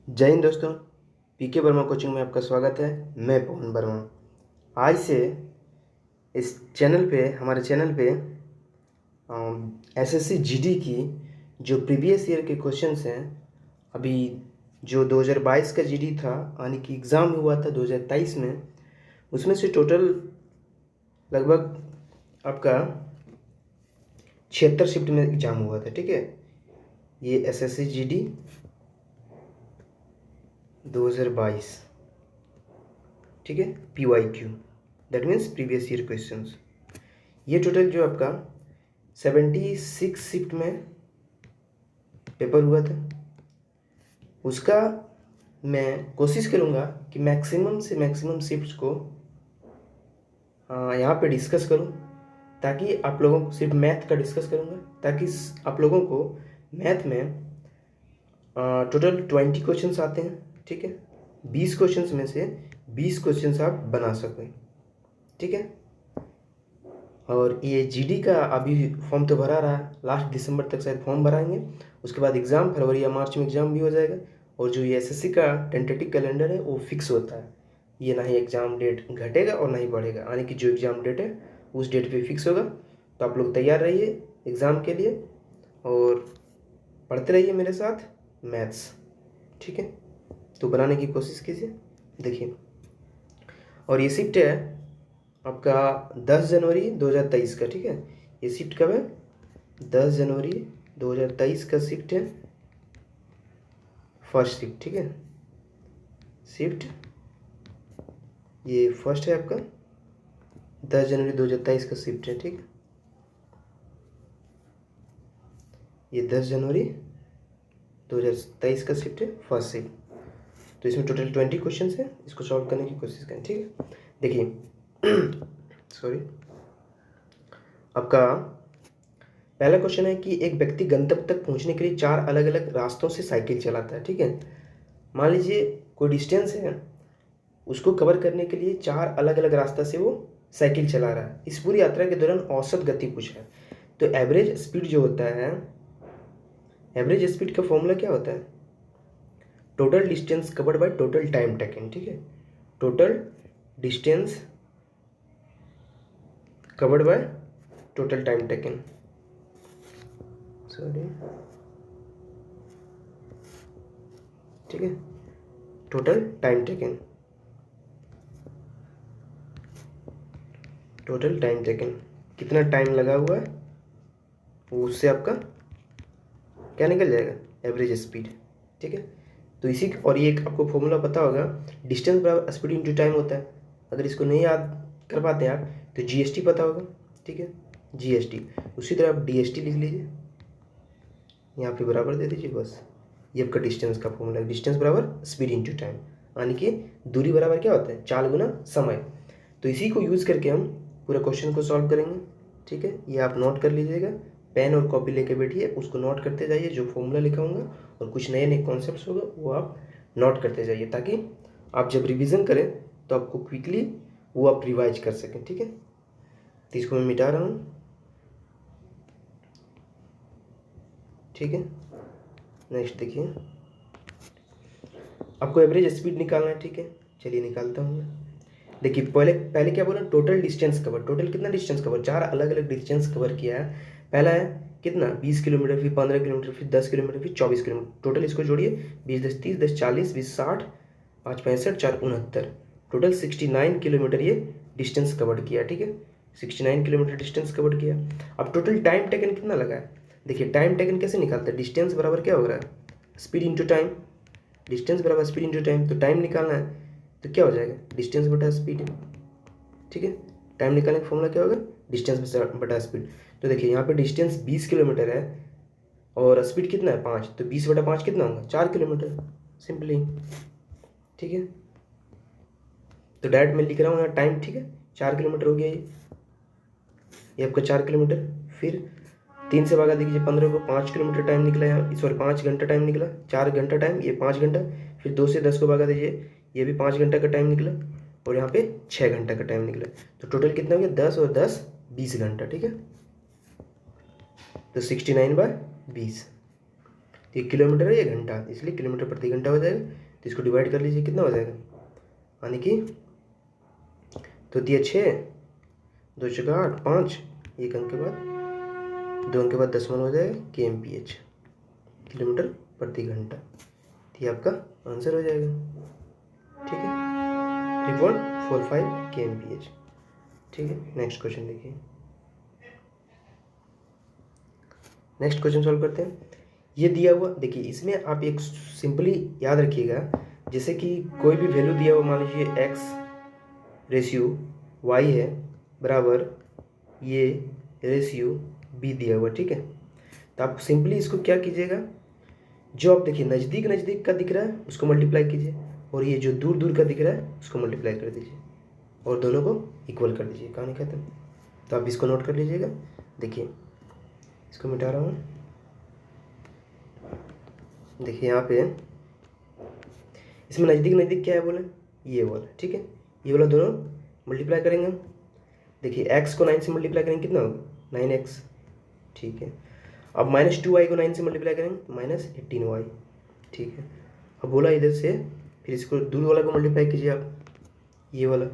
जय हिंद दोस्तों। पीके वर्मा कोचिंग में आपका स्वागत है। मैं पवन वर्मा। आज से इस चैनल पे हमारे चैनल पे एसएससी जीडी की जो प्रीवियस ईयर के क्वेश्चंस हैं, अभी जो 2022 का जीडी था यानी कि एग्ज़ाम हुआ था 2023 में, उसमें से टोटल लगभग आपका 76 शिफ्ट में एग्ज़ाम हुआ था। ठीक है, ये एसएससी जीडी 2022, ठीक है, PYQ, that means previous year questions. ये टोटल जो आपका 76 शिफ्ट में पेपर हुआ था, उसका मैं कोशिश करूँगा कि मैक्सिमम से मैक्सिमम शिफ्ट्स को यहाँ पे डिस्कस करूँ, ताकि आप लोगों को सिर्फ मैथ का डिस्कस करूँगा, ताकि आप लोगों को मैथ में टोटल 20 क्वेश्चंस आते हैं। ठीक है, 20 क्वेश्चंस में से 20 क्वेश्चंस आप बना सकें। ठीक है, और ये जीडी का अभी फॉर्म तो भरा रहा है, लास्ट दिसंबर तक शायद फॉर्म भराएंगे, उसके बाद एग्ज़ाम फरवरी या मार्च में एग्ज़ाम भी हो जाएगा। और जो ये एसएससी का टेंटेटिव कैलेंडर है वो फिक्स होता है, ये ना ही एग्ज़ाम डेट घटेगा और ना ही बढ़ेगा, यानी कि जो एग्ज़ाम डेट है उस डेट पे फिक्स होगा। तो आप लोग तैयार रहिए एग्ज़ाम के लिए और पढ़ते रहिए मेरे साथ मैथ्स। ठीक है, तो बनाने की कोशिश कीजिए। देखिए, और ये शिफ्ट है आपका 10 जनवरी 2023 का। ठीक है, ये शिफ्ट कब है? 10 जनवरी 2023 का शिफ्ट है, फर्स्ट शिफ्ट। ठीक है, शिफ्ट ये फर्स्ट है आपका, 10 जनवरी 2023 का शिफ्ट है। ठीक, ये 10 जनवरी 2023 का शिफ्ट है, फर्स्ट शिफ्ट। तो इसमें टोटल 20 क्वेश्चन है, इसको सॉल्व करने की कोशिश करें। ठीक है, देखिए सॉरी, आपका पहला क्वेश्चन है कि एक व्यक्ति गंतव्य तक पहुंचने के लिए 4 अलग अलग रास्तों से साइकिल चलाता है। ठीक है, मान लीजिए कोई डिस्टेंस है, उसको कवर करने के लिए 4 अलग अलग रास्ता से वो साइकिल चला रहा है। इस पूरी यात्रा के दौरान औसत गति पूछा है। तो एवरेज स्पीड जो होता है, एवरेज स्पीड का फॉर्मूला क्या होता है? Total distance covered by total time taken. ठीक है, total distance covered by total time taken, sorry, ठीक है, total time taken, total time taken, कितना टाइम लगा हुआ है वो उससे आपका क्या निकल जाएगा? Average speed. ठीक है, तो इसी और ये एक आपको फॉर्मूला पता होगा, डिस्टेंस बराबर स्पीड इनटू टाइम होता है। अगर इसको नहीं याद कर पाते हैं आप तो जीएसटी पता होगा। ठीक है, जीएसटी, उसी तरह आप डीएसटी लिख लीजिए, यहाँ पे बराबर दे दीजिए, बस ये आपका डिस्टेंस का फॉर्मूला है। डिस्टेंस बराबर स्पीड इनटू टाइम, यानी कि दूरी बराबर क्या होता है? 4 गुना समय। तो इसी को यूज़ करके हम पूरा क्वेश्चन को सॉल्व करेंगे। ठीक है, ये आप नोट कर लीजिएगा, पेन और कॉपी लेके बैठिए, उसको नोट करते जाइए, जो फॉर्मूला लिखा होगा और कुछ नए नए कॉन्सेप्ट्स होगा वो आप नोट करते जाइए, ताकि आप जब रिवीजन करें तो आपको क्विकली वो आप रिवाइज कर सकें। ठीक है, तो इसको मैं मिटा रहा हूँ। ठीक है, नेक्स्ट देखिए, आपको एवरेज स्पीड निकालना है। ठीक है, चलिए निकालता हूँ मैं। देखिए, पहले क्या बोला? Total distance cover. टोटल कितना डिस्टेंस कवर? 4 अलग अलग डिस्टेंस कवर किया है। पहला है कितना? 20 किलोमीटर, फिर 15 किलोमीटर, फिर 10 किलोमीटर, फिर 24 किलोमीटर। टोटल इसको जोड़िए, 20 10 30 10 40 20 60 5 65 4 69, टोटल 69 किलोमीटर ये डिस्टेंस कवर किया। ठीक है, 69 किलोमीटर डिस्टेंस कवर किया। अब टोटल टाइम टेकन कितना लगा है? देखिए, टाइम टेकन कैसे निकालते हैं? डिस्टेंस बराबर क्या हो रहा है? Speed into time. डिस्टेंस बराबर स्पीड इंटू टाइम, तो टाइम निकालना है तो क्या हो जाएगा? डिस्टेंस बटा स्पीड। ठीक है, टाइम निकालने का फॉर्मूला क्या होगा? डिस्टेंस बटा स्पीड। तो देखिए, यहाँ पे डिस्टेंस 20 किलोमीटर है और स्पीड कितना है? 5, तो 20 बटा 5 कितना होगा? 4 किलोमीटर, सिंपली। ठीक है, तो डायरेक्ट मैं लिख रहा हूँ यहाँ टाइम। ठीक है, 4 किलोमीटर हो गया ये आपका 4 किलोमीटर। फिर 3 से भागा दीजिए 15 को, 5 किलोमीटर टाइम निकला यहाँ, सॉरी 5 घंटा टाइम निकला। 4 घंटा टाइम, ये 5 घंटा। फिर 2 से 10 को भागा दीजिए, ये भी 5 घंटा का टाइम निकला। और यहाँ पे 6 घंटा का टाइम निकला। तो टोटल कितना हो गया? 10 और 10 20 घंटा। ठीक है, तो 69/20। तो ये किलोमीटर है, ये घंटा, इसलिए किलोमीटर प्रति घंटा हो जाएगा। तो इसको डिवाइड कर लीजिए, कितना हो जाएगा, यानी कि तो दिया 6, 2 चौका 8, 5, एक अंक के बाद 2 अंक के बाद दशमलव हो जाएगा kmph, किलोमीटर प्रति घंटा। तो ये आपका आंसर हो जाएगा, ठीक है, 3.45 kmph। ठीक है, नेक्स्ट क्वेश्चन देखिए। नेक्स्ट क्वेश्चन सॉल्व करते हैं। ये दिया हुआ, देखिए इसमें आप एक सिंपली याद रखिएगा, जैसे कि कोई भी वैल्यू दिया हुआ, मान लीजिए x रेशियो y है बराबर ये रेशियो b दिया हुआ, ठीक है। तो आप सिंपली इसको क्या कीजिएगा, जो आप देखिए नज़दीक नज़दीक का दिख रहा है उसको मल्टीप्लाई कीजिए, और ये जो दूर दूर का दिख रहा है उसको मल्टीप्लाई कर दीजिए, और दोनों को इक्वल कर दीजिए, कहानी खत्म। तो आप इसको नोट कर लीजिएगा। देखिए इसको मिटा रहा हूँ, देखिए यहाँ पे इसमें नज़दीक नज़दीक क्या है बोले, ये वाला, ठीक है, ये वाला दोनों मल्टीप्लाई करेंगे। देखिए x को 9 से मल्टीप्लाई करेंगे, कितना होगा 9x, ठीक है। अब -2y को 9 से मल्टीप्लाई करेंगे, -18y, ठीक है। अब बोला इधर से, फिर इसको दूर वाला को मल्टीप्लाई कीजिए आप, ये वाला,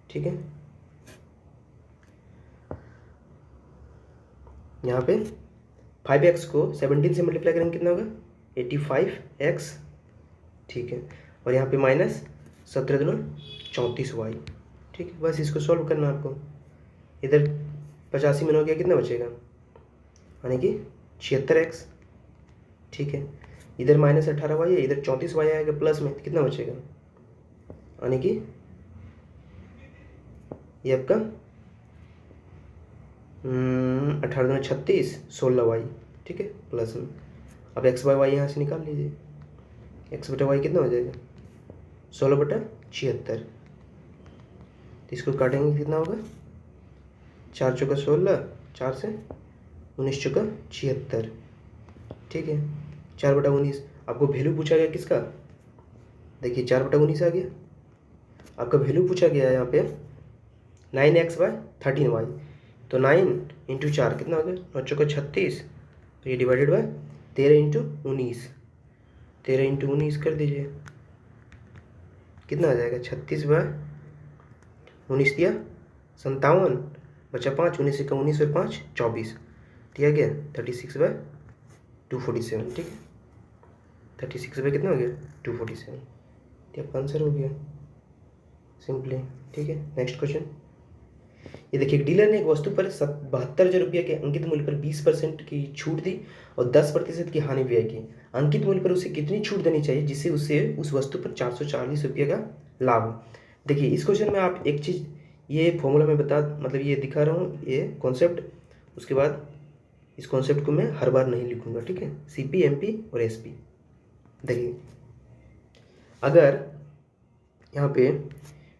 ठीक है। यहाँ पे 5x को 17 से मल्टीप्लाई करेंगे, कितना होगा 85x, ठीक है। और यहाँ पे -17 दूना 34y, ठीक है। बस इसको सॉल्व करना आपको। इधर 85 में हो गया, कितना बचेगा, यानी कि 76x, ठीक है। इधर -18y है, इधर 34y आएगा प्लस में, कितना बचेगा, यानी कि ये आपका 18 दूना 36, 16y, ठीक है, प्लस में। अब x/y यहाँ से निकाल लीजिए, x/y कितना हो जाएगा 16/76। तो इसको काटेंगे, कितना होगा 4 चौका 16, 4 से 19 चौका 76, ठीक है। 4/19 आपको वैल्यू पूछा गया किसका, देखिए 4/19 आ गया आपका वैल्यू पूछा गया है यहाँ पे 9x/13y। तो 9 × 4 कितना हो गया 9 चौका 36, तो ये डिवाइडेड बाय 13 × 19, 13 × 19 कर दीजिए, कितना आ जाएगा 36/19 दिया 57, बचा 5, 19 से 19 और 5 24, दिया गया 36/247, ठीक है। 36 कितना हो गया 247, तो आपका आंसर हो गया सिंपली, ठीक है। नेक्स्ट क्वेश्चन, ये देखिए डीलर ने एक वस्तु पर 72,000 रुपये के अंकित मूल्य पर 20% की छूट दी और 10% की हानि व्यय की। अंकित मूल्य पर उसे कितनी छूट देनी चाहिए जिससे उसे उस वस्तु पर 440 रुपये का लाभ हो। देखिए इस क्वेश्चन में आप एक चीज़, ये फॉर्मूला में मतलब ये दिखा रहा हूँ, ये कॉन्सेप्ट, उसके बाद इस कॉन्सेप्ट को मैं हर बार नहीं लिखूँगा, ठीक है। CP, MP और SP। देखिए अगर यहाँ पे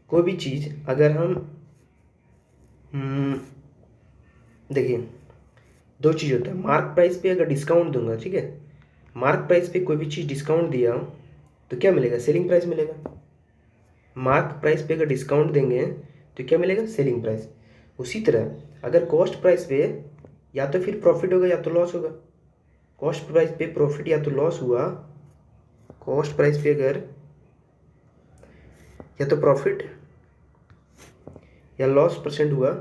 कोई भी चीज़ अगर हम देखिए दो चीज़ होता है, मार्क प्राइस पे अगर डिस्काउंट दूंगा, ठीक है, मार्क प्राइस पे कोई भी चीज़ डिस्काउंट दिया तो क्या मिलेगा सेलिंग प्राइस मिलेगा। मार्क प्राइस पे अगर डिस्काउंट देंगे तो क्या मिलेगा सेलिंग प्राइस। उसी तरह अगर कॉस्ट प्राइस पे या तो फिर प्रॉफिट होगा या तो लॉस होगा। कॉस्ट प्राइस पे प्रॉफिट या तो लॉस हुआ, कॉस्ट प्राइस पे अगर या तो प्रॉफिट या लॉस परसेंट हुआ,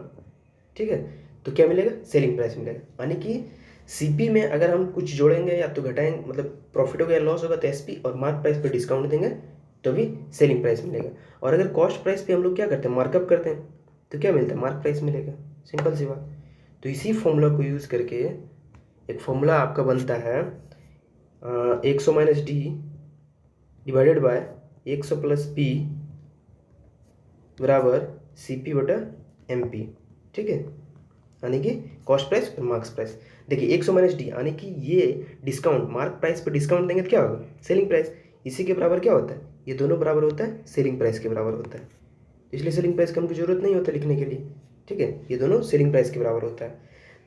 ठीक है, तो क्या मिलेगा सेलिंग प्राइस मिलेगा। यानी कि CP में अगर हम कुछ जोड़ेंगे या तो घटाएंगे, मतलब प्रॉफिट होगा या लॉस होगा तो SP, और मार्क प्राइस पे डिस्काउंट देंगे तो भी सेलिंग प्राइस मिलेगा। और अगर कॉस्ट प्राइस पे हम लोग क्या करते हैं मार्कअप करते हैं तो क्या मिलता है मार्क प्राइस मिलेगा, सिंपल सी बात। तो इसी फॉर्मूला को यूज़ करके एक फॉर्मूला आपका बनता है 100 - D डिवाइडेड बाय 100 + P बराबर CP/MP, ठीक है, यानी कि कॉस्ट प्राइस और मार्क्स प्राइस। देखिए 100 - D यानी कि ये डिस्काउंट, मार्क प्राइस पे डिस्काउंट देंगे तो क्या होगा सेलिंग प्राइस, इसी के बराबर क्या होता है, ये दोनों बराबर होता है सेलिंग प्राइस के बराबर होता है, इसलिए सेलिंग प्राइस की हमको जरूरत नहीं होता लिखने के लिए, ठीक है, ये दोनों सेलिंग प्राइस के बराबर होता है।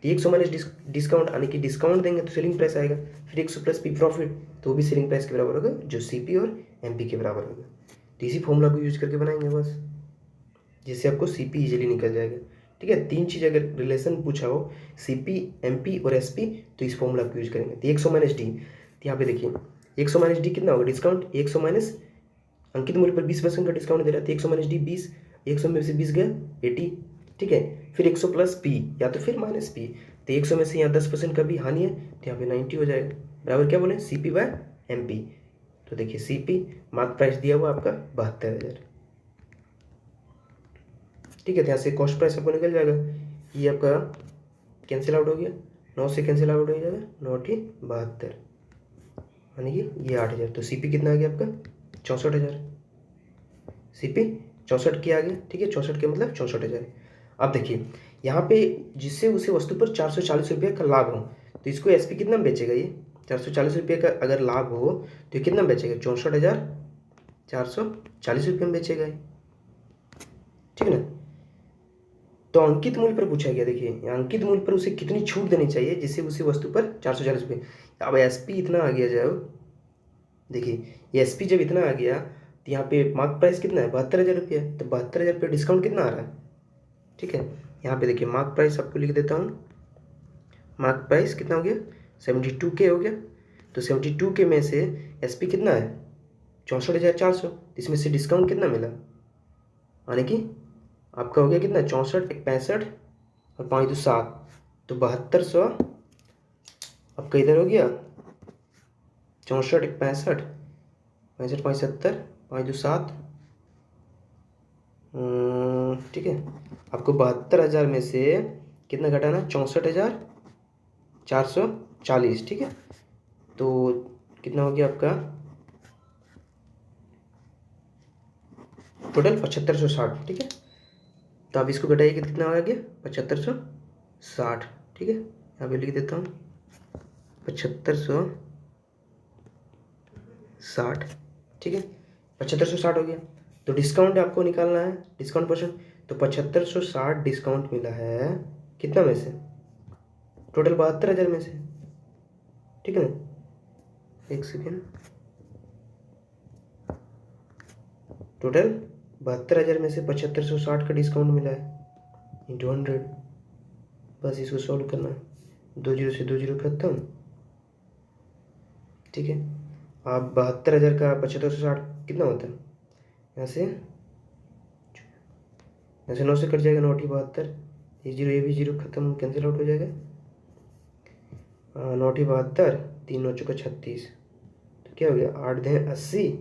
तो 100 - डिस्काउंट यानी कि डिस्काउंट देंगे तो सेलिंग प्राइस आएगा, फिर 100 + P प्रॉफिट तो वो भी सेलिंग प्राइस के बराबर होगा जो CP और MP के बराबर होगा। तो इसी फॉर्मूला को यूज करके बनाएंगे बस, जिससे आपको CP इजीली निकल जाएगा, ठीक है। 3 चीज़ अगर रिलेशन पूछा हो CP, MP और SP तो इस फॉर्मूला को यूज करेंगे। तो 100 - D तो यहाँ पे देखिए 100 माइनस डी कितना होगा डिस्काउंट, 100 माइनस अंकित मूल्य पर 20% का डिस्काउंट दे रहा है, तो 100 माइनस डी 20, 100 में से 20 गया 80, ठीक है। फिर 100 प्लस पी या तो फिर माइनस पी, तो 100 में से यहाँ 10% का भी हानि है, तो यहाँ पे 90 हो जाएगा, बराबर क्या बोले C P by M P. तो देखिए सी पी मार्क प्राइस दिया हुआ आपका 72,000, ठीक है। तो यहाँ से कॉस्ट प्राइस आपको निकल जाएगा, ये आपका कैंसिल आउट हो गया, 9 से कैंसिल आउट हो जाएगा, 9 × 72 यानी कि ये 8,000। तो सी पी कितना आ गया आपका 64,000, सी पी 64 के आ गया, ठीक है। 64 के मतलब 64,000। अब देखिए यहाँ पे जिससे उसे वस्तु पर 440 रुपये का लाभ हो, तो इसको एस पी कितना में बेचेगा, ये 440 रुपये का अगर लाभ हो तो ये कितना में बेचेगा 64,440 रुपये में बेचेगा, ठीक है ना। तो अंकित मूल्य पर पूछा गया, देखिए अंकित मूल्य पर उसे कितनी छूट देनी चाहिए जिससे उसी वस्तु पर 440 रुपये। अब एस पी इतना आ गया, जब देखिए एस पी जब इतना आ गया तो यहाँ पे मार्क प्राइस कितना है 72,000 रुपये, तो 72,000 रुपये डिस्काउंट कितना आ रहा है, ठीक है। यहाँ पे देखिए मार्क प्राइस आपको लिख देता हूँ, मार्क प्राइस कितना हो गया 72K हो गया, तो 72K में से एस पी कितना है 64,400, इसमें से डिस्काउंट कितना मिला, यानी कि आपका हो गया कितना 64, 65 और 5 2 7, तो 7200 आपका इधर हो गया 64, 65, 65 5 70, 5 2 7, ठीक है। आपको 72,000 में से कितना घटाना 64,440, ठीक है। तो कितना हो गया आपका टोटल 7560, ठीक है। तो आप इसको घटाइए कितना आ गया 7560, ठीक है। यहाँ पे लिख देता हूँ 7560, ठीक है। 7560 हो गया, तो डिस्काउंट आपको निकालना है, डिस्काउंट परसेंट, तो 7560 डिस्काउंट मिला है कितना में से टोटल 72,000 में से, ठीक है ना। एक सेकेंड, टोटल 72,000 में से 7560 का डिस्काउंट मिला है इंटू 100, बस इसको सॉल्व करना है, 2 जीरो से 2 जीरो खत्म, ठीक है। आप 72,000 का 7560 कितना होता है, यहाँ से 9 से कट जाएगा, 9 × 72, ये भी जीरो खत्म कैंसिल आउट हो जाएगा, 9 × 72, 3 9 चौका 36, तो क्या हो गया 8 10 80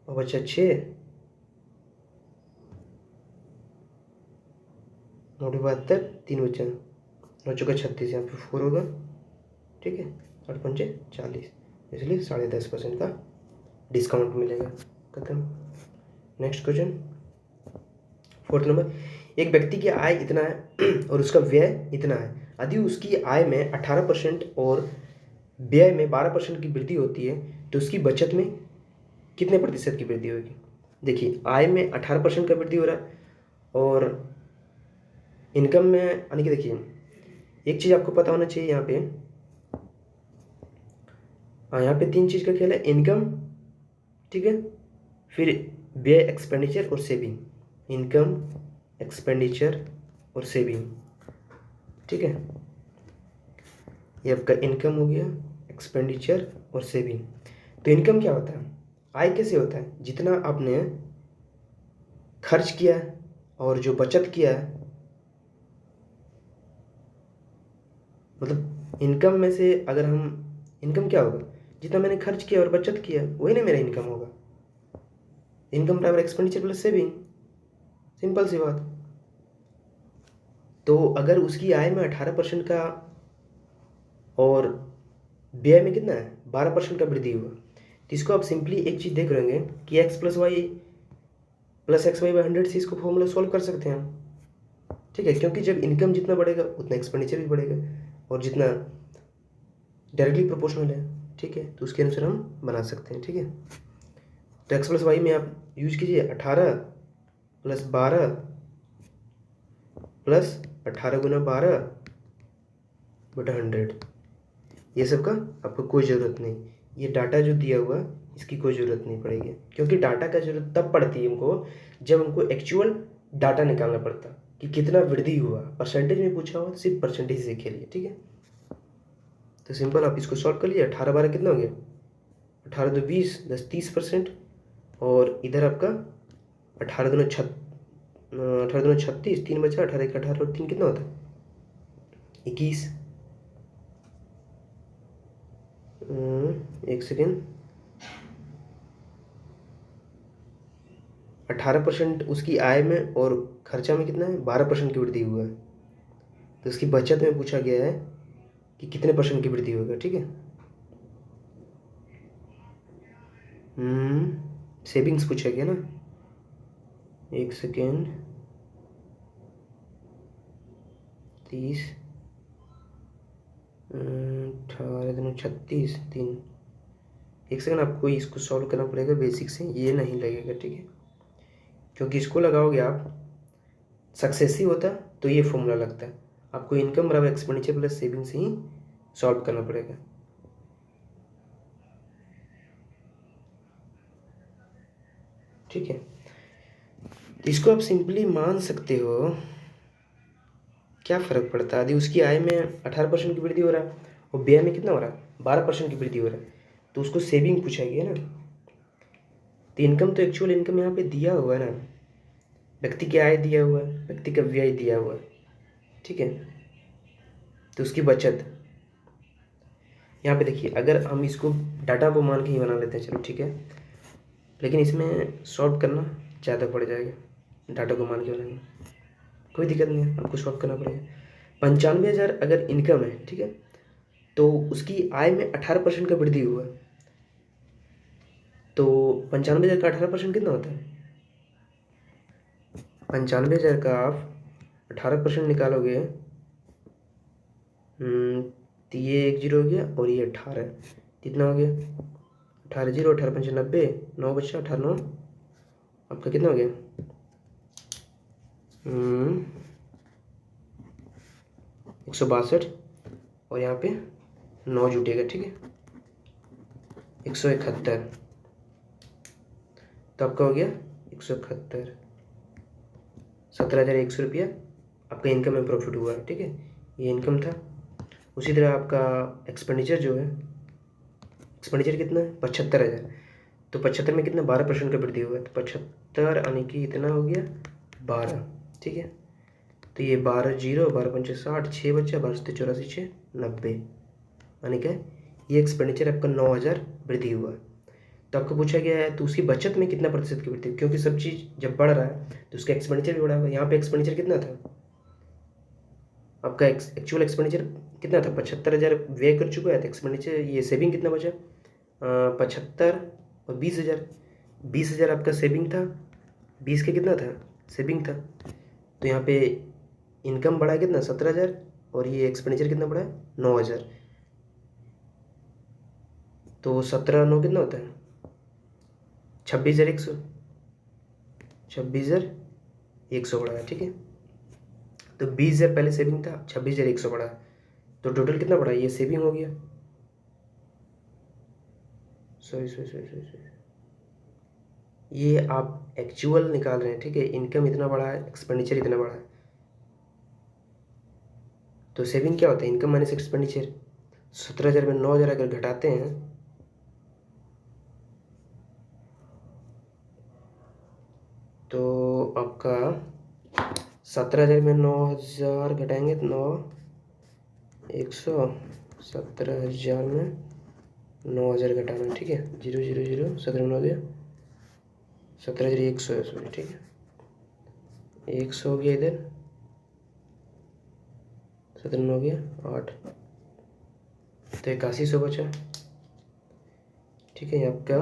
और बचा 6, 9 × 72, 3 बचा 9 चौका 36, यहाँ पे 4 होगा, ठीक है। 8 पंचे 40, इसलिए 10.5% का डिस्काउंट मिलेगा, खत्म। नेक्स्ट क्वेश्चन 4th नंबर, एक व्यक्ति की आय इतना है और उसका व्यय इतना है, यदि उसकी आय में 18% और व्यय में 12% की वृद्धि होती है तो उसकी बचत में कितने प्रतिशत की वृद्धि होगी। देखिए आय में 18% का वृद्धि हो रहा है और इनकम में, यानी कि देखिए एक चीज़ आपको पता होना चाहिए यहाँ पे, यहाँ पे 3 चीज़ का खेल है, इनकम, ठीक है, फिर व्यय एक्सपेंडिचर और सेविंग, इनकम एक्सपेंडिचर और सेविंग, ठीक है। ये आपका इनकम हो गया, एक्सपेंडिचर और सेविंग। तो इनकम क्या होता है, आय कैसे होता है, जितना आपने खर्च किया है और जो बचत किया है, मतलब इनकम में से अगर हम, इनकम क्या होगा जितना मैंने खर्च किया और बचत किया वही ना मेरा इनकम होगा, इनकम बराबर एक्सपेंडिचर प्लस सेविंग, सिंपल सी बात। तो अगर उसकी आय में 18% का और व्यय में कितना है 12% का वृद्धि हुआ, तो इसको आप सिंपली एक चीज़ देख रहेंगे कि x + y + xy/100 से इसको फॉर्मूला सॉल्व कर सकते हैं हम, ठीक है। क्योंकि जब इनकम जितना बढ़ेगा उतना एक्सपेंडिचर भी बढ़ेगा और जितना डायरेक्टली प्रोपोर्शनल है, ठीक है, तो उसके अनुसार हम बना सकते हैं, ठीक है। तो x + y में आप यूज कीजिए 18 + 12 + 18 × 12/100, ये सब का आपको कोई ज़रूरत नहीं, ये डाटा जो दिया हुआ इसकी कोई ज़रूरत नहीं पड़ेगी, क्योंकि डाटा का ज़रूरत तब पड़ती है हमको जब हमको एक्चुअल डाटा निकालना पड़ता कि कितना वृद्धि हुआ, परसेंटेज में पूछा हुआ तो सिर्फ परसेंटेज से खेलिए, ठीक है। तो सिंपल आप इसको सॉल्व कर लीजिए। 18 12 कितना हो गया, 18 2 20, 10 30%। और इधर आपका 18 दूनी 36, 3 बचा, 18 1 18 और 3 कितना होता है 21। एक सेकेंड, 18% उसकी आय में और खर्चा में कितना है 12% की वृद्धि हुआ है। तो उसकी बचत में पूछा गया है कि कितने % की वृद्धि होगा, ठीक है। सेविंग्स पूछा गया ना, एक सेकेंड, 30 18 दूनी 36 3, एक सेकेंड, आपको इसको सॉल्व करना पड़ेगा बेसिक से, ये नहीं लगेगा, ठीक है। क्योंकि इसको लगाओगे आप सक्सेसिव होता तो ये फॉर्मूला लगता है, आपको इनकम बराबर एक्सपेंडिचर प्लस सेविंग से ही सॉल्व करना पड़ेगा, ठीक है। इसको आप सिंपली मान सकते हो, क्या फ़र्क पड़ता है, यदि उसकी आय में 18% की वृद्धि हो रहा है और व्यय में कितना हो रहा है 12% की वृद्धि हो रहा है, तो उसको सेविंग पूछा गया ना। तो इनकम तो एक्चुअल इनकम यहाँ पे दिया हुआ है ना, व्यक्ति की आय दिया हुआ है, व्यक्ति का व्यय दिया हुआ है, ठीक है। तो उसकी बचत यहाँ पे देखिए, अगर हम इसको डाटा को मान के ही बना लेते हैं, चलो ठीक है, लेकिन इसमें सॉल्व करना ज़्यादा पड़ जाएगा, डाटा को मान के बनाएंगे कोई दिक्कत नहीं है, आपको सॉल्व करना पड़ेगा। 95,000 अगर इनकम है, ठीक है, तो उसकी आय में 18% का वृद्धि हुआ, तो 95,000 का 18% कितना होता है 95,000 का आप 18% निकालोगे, तो ये 1 0 हो गया और ये 18, कितना हो गया 18 0 18 5 90, 9 बचा, 18 9 आपका कितना हो गया 162, और यहाँ पे 9 जुटेगा, ठीक है 171, तो आपका हो गया 171, 17,100 रुपया आपका इनकम में प्रॉफिट हुआ है, ठीक है, ये इनकम था। उसी तरह आपका एक्सपेंडिचर जो है, एक्सपेंडिचर कितना है 75,000, तो 75 में कितना 12% का वृद्धि हुआ है, तो 75 यानी कि इतना हो गया 12, ठीक है। तो ये 12 0 12 5 60, 6 बचा, 12 84 6 90, यानी क्या ये एक्सपेंडिचर आपका 9,000 वृद्धि हुआ। तो आपको पूछा गया है तो उसकी बचत में कितना प्रतिशत की वृद्धि, क्योंकि सब चीज़ जब बढ़ रहा है तो उसका एक्सपेंडिचर भी बढ़ा हुआ है। यहाँ पे एक्सपेंडिचर कितना था आपका, एक्चुअल एक्सपेंडिचर कितना था 75,000 व्यय कर चुका है, तो एक्सपेंडिचर ये सेविंग कितना बचा 75 और 20,000, 20,000 आपका सेविंग था, 20 के कितना था सेविंग था, तो यहाँ पे इनकम बढ़ा कितना 17,000 और ये एक्सपेंडिचर कितना बढ़ा 9,000, तो 17 9 कितना होता है 26,100, 26,100 बढ़ा है, ठीक है। तो 20,000 पहले सेविंग था, 26,100 बढ़ा, तो टोटल कितना बढ़ा ये सेविंग हो गया, सॉरी ये आप एक्चुअल निकाल रहे हैं, ठीक है, इनकम इतना बढ़ा है, एक्सपेंडिचर इतना बढ़ा है, तो सेविंग क्या होता है इनकम माइनस एक्सपेंडिचर। 17,000 में 9,000 अगर घटाते हैं तो आपका 17,000 में 9,000 घटाएंगे तो 100, 17,000 में 9,000 घटाना, ठीक है 0 0 0 17 में हो गया 17,100 है, सॉरी ठीक है 100 हो गया, इधर 17 में हो गया 8, तो 8100 बचा, ठीक है। आपका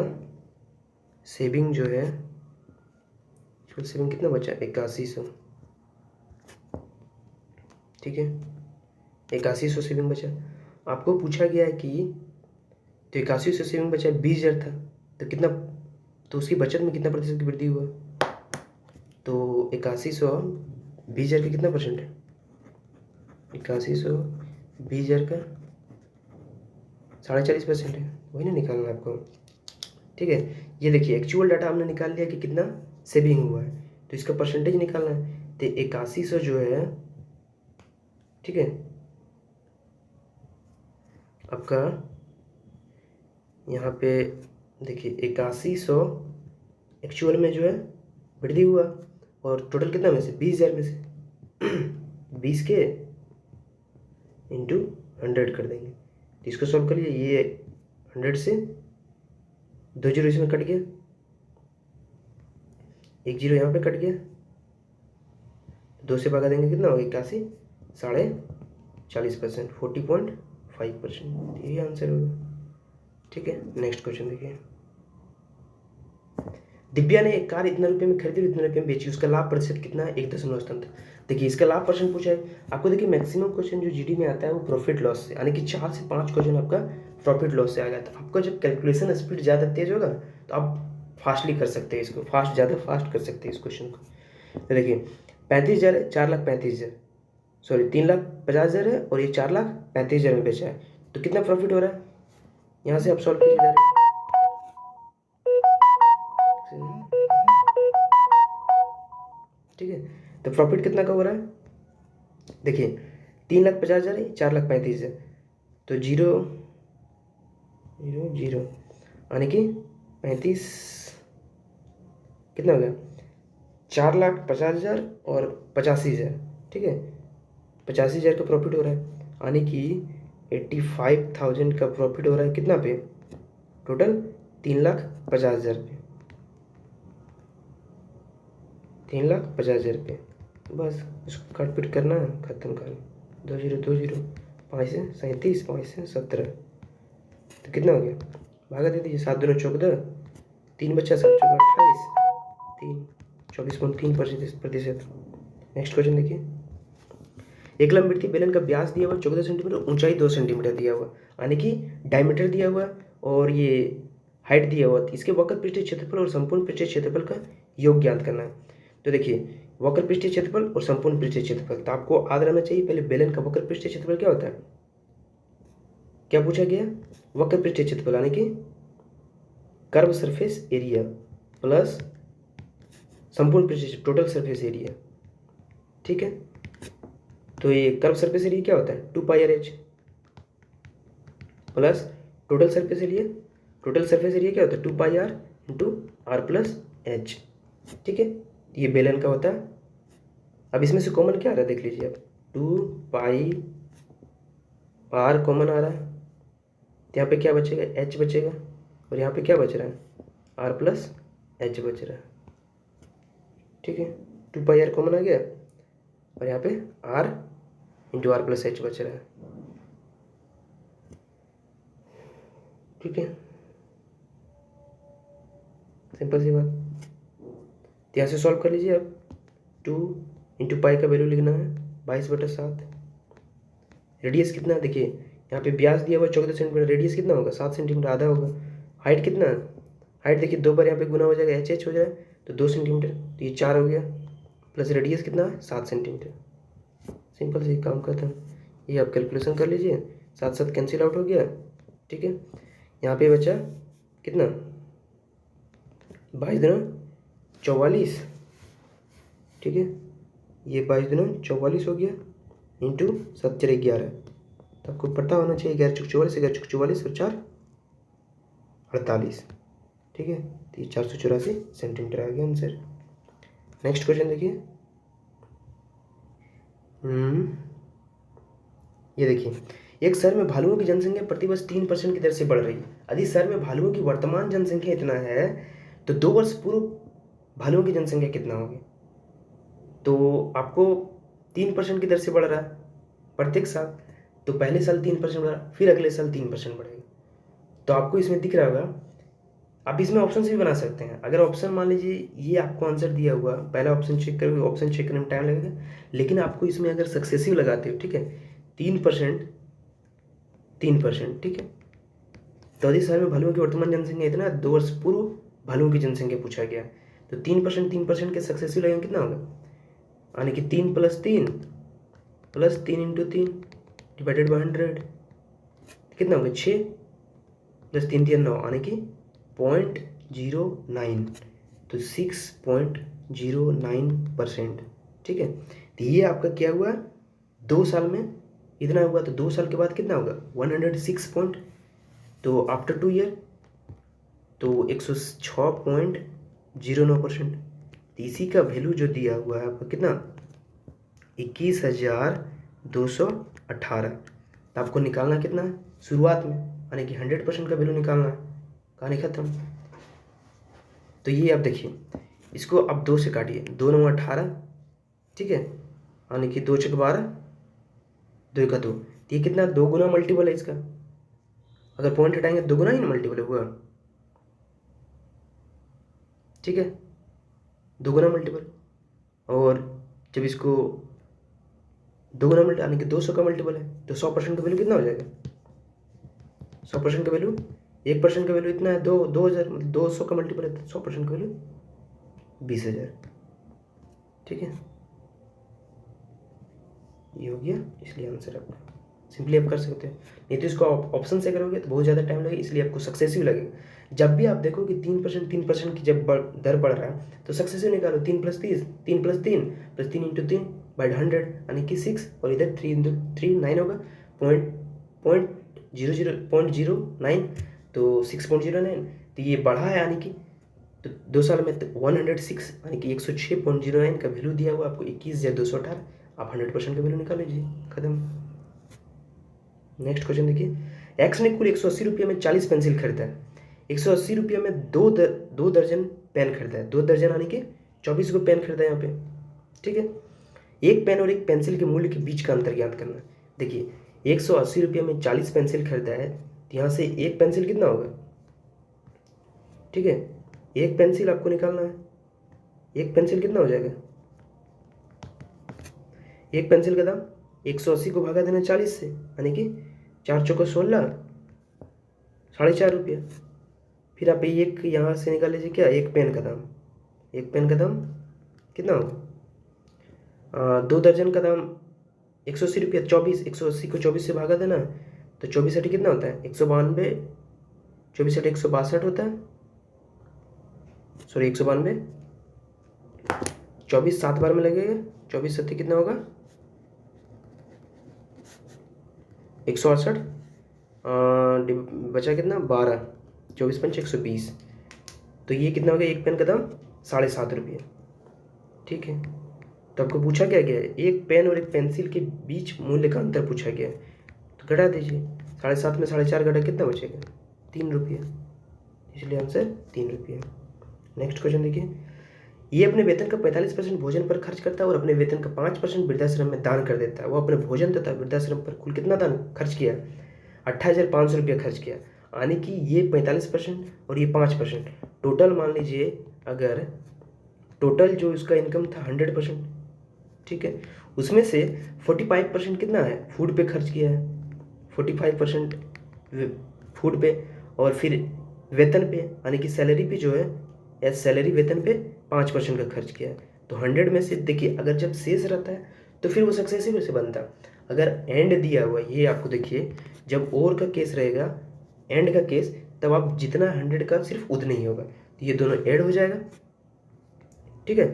सेविंग जो है, सेविंग कितना बचा 8100, ठीक है 8100 सेविंग बचा। आपको पूछा गया है कि तो 8100 सेविंग बचा 20,000 था, तो कितना, तो उसकी बचत में कितना प्रतिशत की वृद्धि हुआ, तो 8100 20,000 का कितना परसेंट है 8100 20,000 का 40.5% है, वही ना निकालना है आपको, ठीक है। ये देखिए एक्चुअल डाटा हमने निकाल लिया कि कितना सेविंग हुआ है, तो इसका परसेंटेज निकालना है, तो 8100 जो है, ठीक है आपका यहाँ पे देखिए 8100 एक्चुअल में जो है वृद्धि हुआ, और टोटल कितना में से 20,000 में से 20 के इंटू 100 कर देंगे। तो इसको सॉल्व कर लीजिए, ये 100 से 2 जीरो इसमें कट गया, 1 जीरो यहाँ पे कट गया, 2 से भगा देंगे कितना होगा 81, 40%, 40.5%, यही आंसर होगा। ठीक है, नेक्स्ट क्वेश्चन देखिए। दिव्या ने एक कार इतने रुपए में खरीदी और इतने रुपए में बेची, उसका लाभ प्रतिशत कितना है? 1.8। देखिए इसका लाभ परसेंट पूछा है आपको। देखिए मैक्सिमम क्वेश्चन जो जीडी में आता है वो प्रॉफिट लॉस से, यानी कि 4 से 5 क्वेश्चन आपका प्रॉफिट लॉस से आ गया। तो आपका जब कैलकुलेशन स्पीड ज़्यादा तेज होगा तो आप फास्टली कर सकते हैं इसको, ज़्यादा फास्ट कर सकते हैं इस क्वेश्चन को। तो देखिए 35,000 है, 4,35,000, सॉरी 3,50,000 है, और ये 4,35,000 में बेचा है, तो कितना प्रॉफिट हो रहा है? यहाँ से आप सॉल्व कीजिए डायरेक्ट। ठीक है, तो प्रॉफिट कितना का हो रहा है? देखिए 3,50,000 है, 4,35,000, तो जीरो जीरो जीरो यानी कि 35 कितना हो गया? 4,50,000 और 85,000। ठीक है, 85,000 का प्रॉफिट हो रहा है, यानी कि 85,000 का प्रॉफिट हो रहा है कितना पे? टोटल 3,50,000 पे, 3,50,000 पे। बस इसको काट पीट करना है, खत्म कर। 2 जीरो 2 जीरो, 5 से 37, 5 से 17, तो कितना हो गया? भागा दे दीजिए, 7 दूनी 14, 3 बच्चा 7 चौका 28, 3 24.3%। नेक्स्ट क्वेश्चन देखिए। एक लंबवृत्ती बेलन का व्यास दिया हुआ 14 सेंटीमीटर, ऊंचाई 2 सेंटीमीटर दिया हुआ, यानी कि डायमीटर दिया हुआ और ये हाइट दिया हुआ। इसके वक्र पृष्ठीय क्षेत्रफल और संपूर्ण पृष्ठीय क्षेत्रफल का योग ज्ञात करना है। तो देखिए वक्र पृष्ठीय क्षेत्रफल और संपूर्ण पृष्ठीय क्षेत्रफल, तो आपको याद रहना चाहिए पहले बेलन का वक्र पृष्ठीय क्षेत्रफल क्या होता है, क्या पूछा गया? वक्र पृष्ठीय क्षेत्रफल यानी कि कर्व सरफेस एरिया प्लस संपूर्ण पृष्ठीय टोटल सरफेस एरिया। ठीक है, तो ये कर्व सरफेस एरिया क्या होता है? 2πr/h plus total surface area. Total surface area क्या होता है? 2πr into r plus h। ठीक है, ये बेलन का होता है। अब इसमें से कॉमन क्या आ रहा है देख लीजिए आप, 2πr कॉमन आ रहा है, तो यहाँ पे क्या बचेगा? h बचेगा, और यहाँ पे क्या बच रहा है? r प्लस h बच रहा है। ठीक है, 2πr कॉमन आ गया, और यहाँ पे r into r plus h बच रहा है। ठीक है, सिंपल सी बात। तो यहाँ से सॉल्व कर लीजिए अब। 2 इंटू पाई का वैल्यू लिखना है 22/7। रेडियस कितना है? देखिए यहाँ पे व्यास दिया हुआ 14 सेंटीमीटर, रेडियस कितना होगा? 7 सेंटीमीटर, आधा होगा। हाइट कितना है? हाइट देखिए 2 बार यहाँ पे गुना हो जाएगा, एच हो जाए तो 2 सेंटीमीटर, तो ये 4 हो गया, प्लस रेडियस कितना है? 7 सेंटीमीटर। सिंपल से काम खत्म। ये आप कैलकुलेशन कर लीजिए, 7 7 कैंसिल आउट हो गया। ठीक है, यहाँ पे बचा कितना? 22 दूना 44। ठीक है, ये 22 दूना 44 हो गया, इंटू 7 4 11। तो आपको पता होना चाहिए 11 चौक 44, 11 चौक 44 और 4 48। ठीक है, तो ये 484 सेंटीमीटर आ गया आंसर। नेक्स्ट क्वेश्चन देखिए। ये देखिए, एक शहर में भालुओं की जनसंख्या प्रतिवर्ष 3% की दर से बढ़ रही है। यदि शहर में भालुओं की वर्तमान जनसंख्या इतना है तो 2 वर्ष पूर्व भालुओं की जनसंख्या कितना होगी? तो आपको 3% की दर से बढ़ रहा है प्रत्येक साल, तो पहले साल 3% बढ़ा, फिर अगले साल 3% बढ़ेगा। तो आपको इसमें दिख रहा होगा, आप इसमें ऑप्शन से भी बना सकते हैं। अगर ऑप्शन मान लीजिए ये आपको आंसर दिया हुआ, पहला ऑप्शन चेक करोगे, ऑप्शन चेक करने में टाइम लगेगा, लेकिन आपको इसमें अगर सक्सेसिव लगाते हो, ठीक है, 3%, 3%, ठीक है, तो यदि शहर में भालुओं की वर्तमान जनसंख्या इतना 2 वर्ष पूर्व भालुओं की जनसंख्या पूछा गया, तो 3% के सक्सेसिव लगेंगे कितना होगा? यानी कि 3 + 3 + 3 × 3 डिवाइडेड बाई 100 कितना होगा? 6 + 3 = 9, यानी कि 0.09, तो 6.09%। ठीक है, तो ये आपका क्या हुआ? 2 साल में इतना हुआ, तो 2 साल के बाद कितना होगा 106 पॉइंट, तो आफ्टर 2 ईयर तो 106.09%। इसी का वैल्यू जो दिया हुआ है आपको कितना 21,218। तो आपको निकालना कितना है शुरुआत में, यानी कि 100% का वैल्यू निकालना है। कहानी खत्म। तो ये आप देखिए, इसको आप 2 से काटिए, 2 9 18, ठीक है, यानी कि 2 6 12, 2 1 2, ये कितना 2 गुना मल्टीपल है इसका। अगर पॉइंट हटाएंगे 2 गुना ही मल्टीपल हुआ, ठीक है, 2 गुना मल्टीपल। और जब इसको 2 गुना मल्टीपल यानी कि 200 का मल्टीपल है, तो 100% का वैल्यू कितना हो जाएगा 100% का वैल्यू, 1% का वैल्यू इतना है 2000, मतलब 200 का मल्टीपल है, तो 100% का वैल्यू 20,000। ठीक है, ये हो गया, इसलिए आंसर आपका सिंपली आप कर सकते हैं। नहीं तो इसको ऑप्शन से करोगे तो बहुत ज़्यादा टाइम लगेगा, इसलिए आपको सक्सेसिव लगेगा। जब भी आप देखो कि 3% की जब दर बढ़ रहा है तो सक्सेसिव निकालो, 3 + 30, 3 + 3 + 3 × 3 / 100 यानी कि 6, और इधर 3 × 3 9 होगा, पॉइंट 0.09, तो 6.09, तो ये बढ़ा है यानी कि तो 2 साल में 106 यानी कि 106.09 का वैल्यू दिया हुआ आपको 21,218। आप 100% का वैल्यू निकाल लीजिए, खत्म। नेक्स्ट क्वेश्चन देखिए, एक्स ने कुल 180 रुपये में 40 पेंसिल खरीदा है। 180 रुपये में दो दर्जन पेन खरीदा है, 2 दर्जन यानी कि 24 को पेन खरीदा है यहाँ पे, ठीक है। एक पेन और एक पेंसिल के मूल्य के बीच का अंतर ज्ञात करना है। देखिए 180 रुपये में 40 पेंसिल खरीदा है, तो यहाँ से एक पेंसिल कितना होगा, ठीक है, एक पेंसिल आपको निकालना है, एक पेंसिल कितना हो जाएगा, एक पेंसिल का दाम 180 को भागा देना 40 से, यानी कि 4 चौको 16, 4.5 रुपया। फिर आप एक यहाँ से निकाल लीजिए क्या, एक पेन का दाम, एक पेन का दाम कितना होगा 2 दर्जन का दाम 180 रुपया, 24, 180 को 24 से भागा देना, तो 24 अठी कितना होता है 192, 24 अठी 162 होता है, सॉरी 192, 24 7 बार में लगेगा, 24 सत्ती कितना होगा 168, बचा कितना 12, 24 पंच 120, तो ये कितना हो गया, एक पेन का दाम 7.5 रुपये, ठीक है। तो आपको पूछा क्या गया है, एक पेन और एक पेंसिल के बीच मूल्य का अंतर पूछा गया है, तो घटा दीजिए, 7.5 में 4.5 घटा कितना बचेगा 3 रुपये, इसलिए आंसर 3 रुपये। नेक्स्ट क्वेश्चन देखिए, ये अपने वेतन का 45% भोजन पर खर्च करता है और अपने वेतन का 5% वृद्धाश्रम में दान कर देता है। वो अपने भोजन तथा वृद्धाश्रम पर कुल कितना दान खर्च किया, 28,500 रुपया खर्च किया, यानी कि ये 45% और ये 5%, टोटल मान लीजिए, अगर टोटल जो इसका इनकम था 100%, ठीक है, उसमें से 45% कितना है फूड पे खर्च किया है, 45% फूड पे, और फिर वेतन पे यानी कि सैलरी पे जो है, या सैलरी वेतन पे 5% का खर्च किया है। तो 100 में से देखिए, अगर जब शेष रहता है तो फिर वो सक्सेसिव से बनता है। अगर एंड दिया हुआ ये आपको देखिए, जब और का केस रहेगा, एंड का केस, तब आप जितना 100 का सिर्फ उतना ही होगा, तो ये दोनों ऐड हो जाएगा, ठीक है,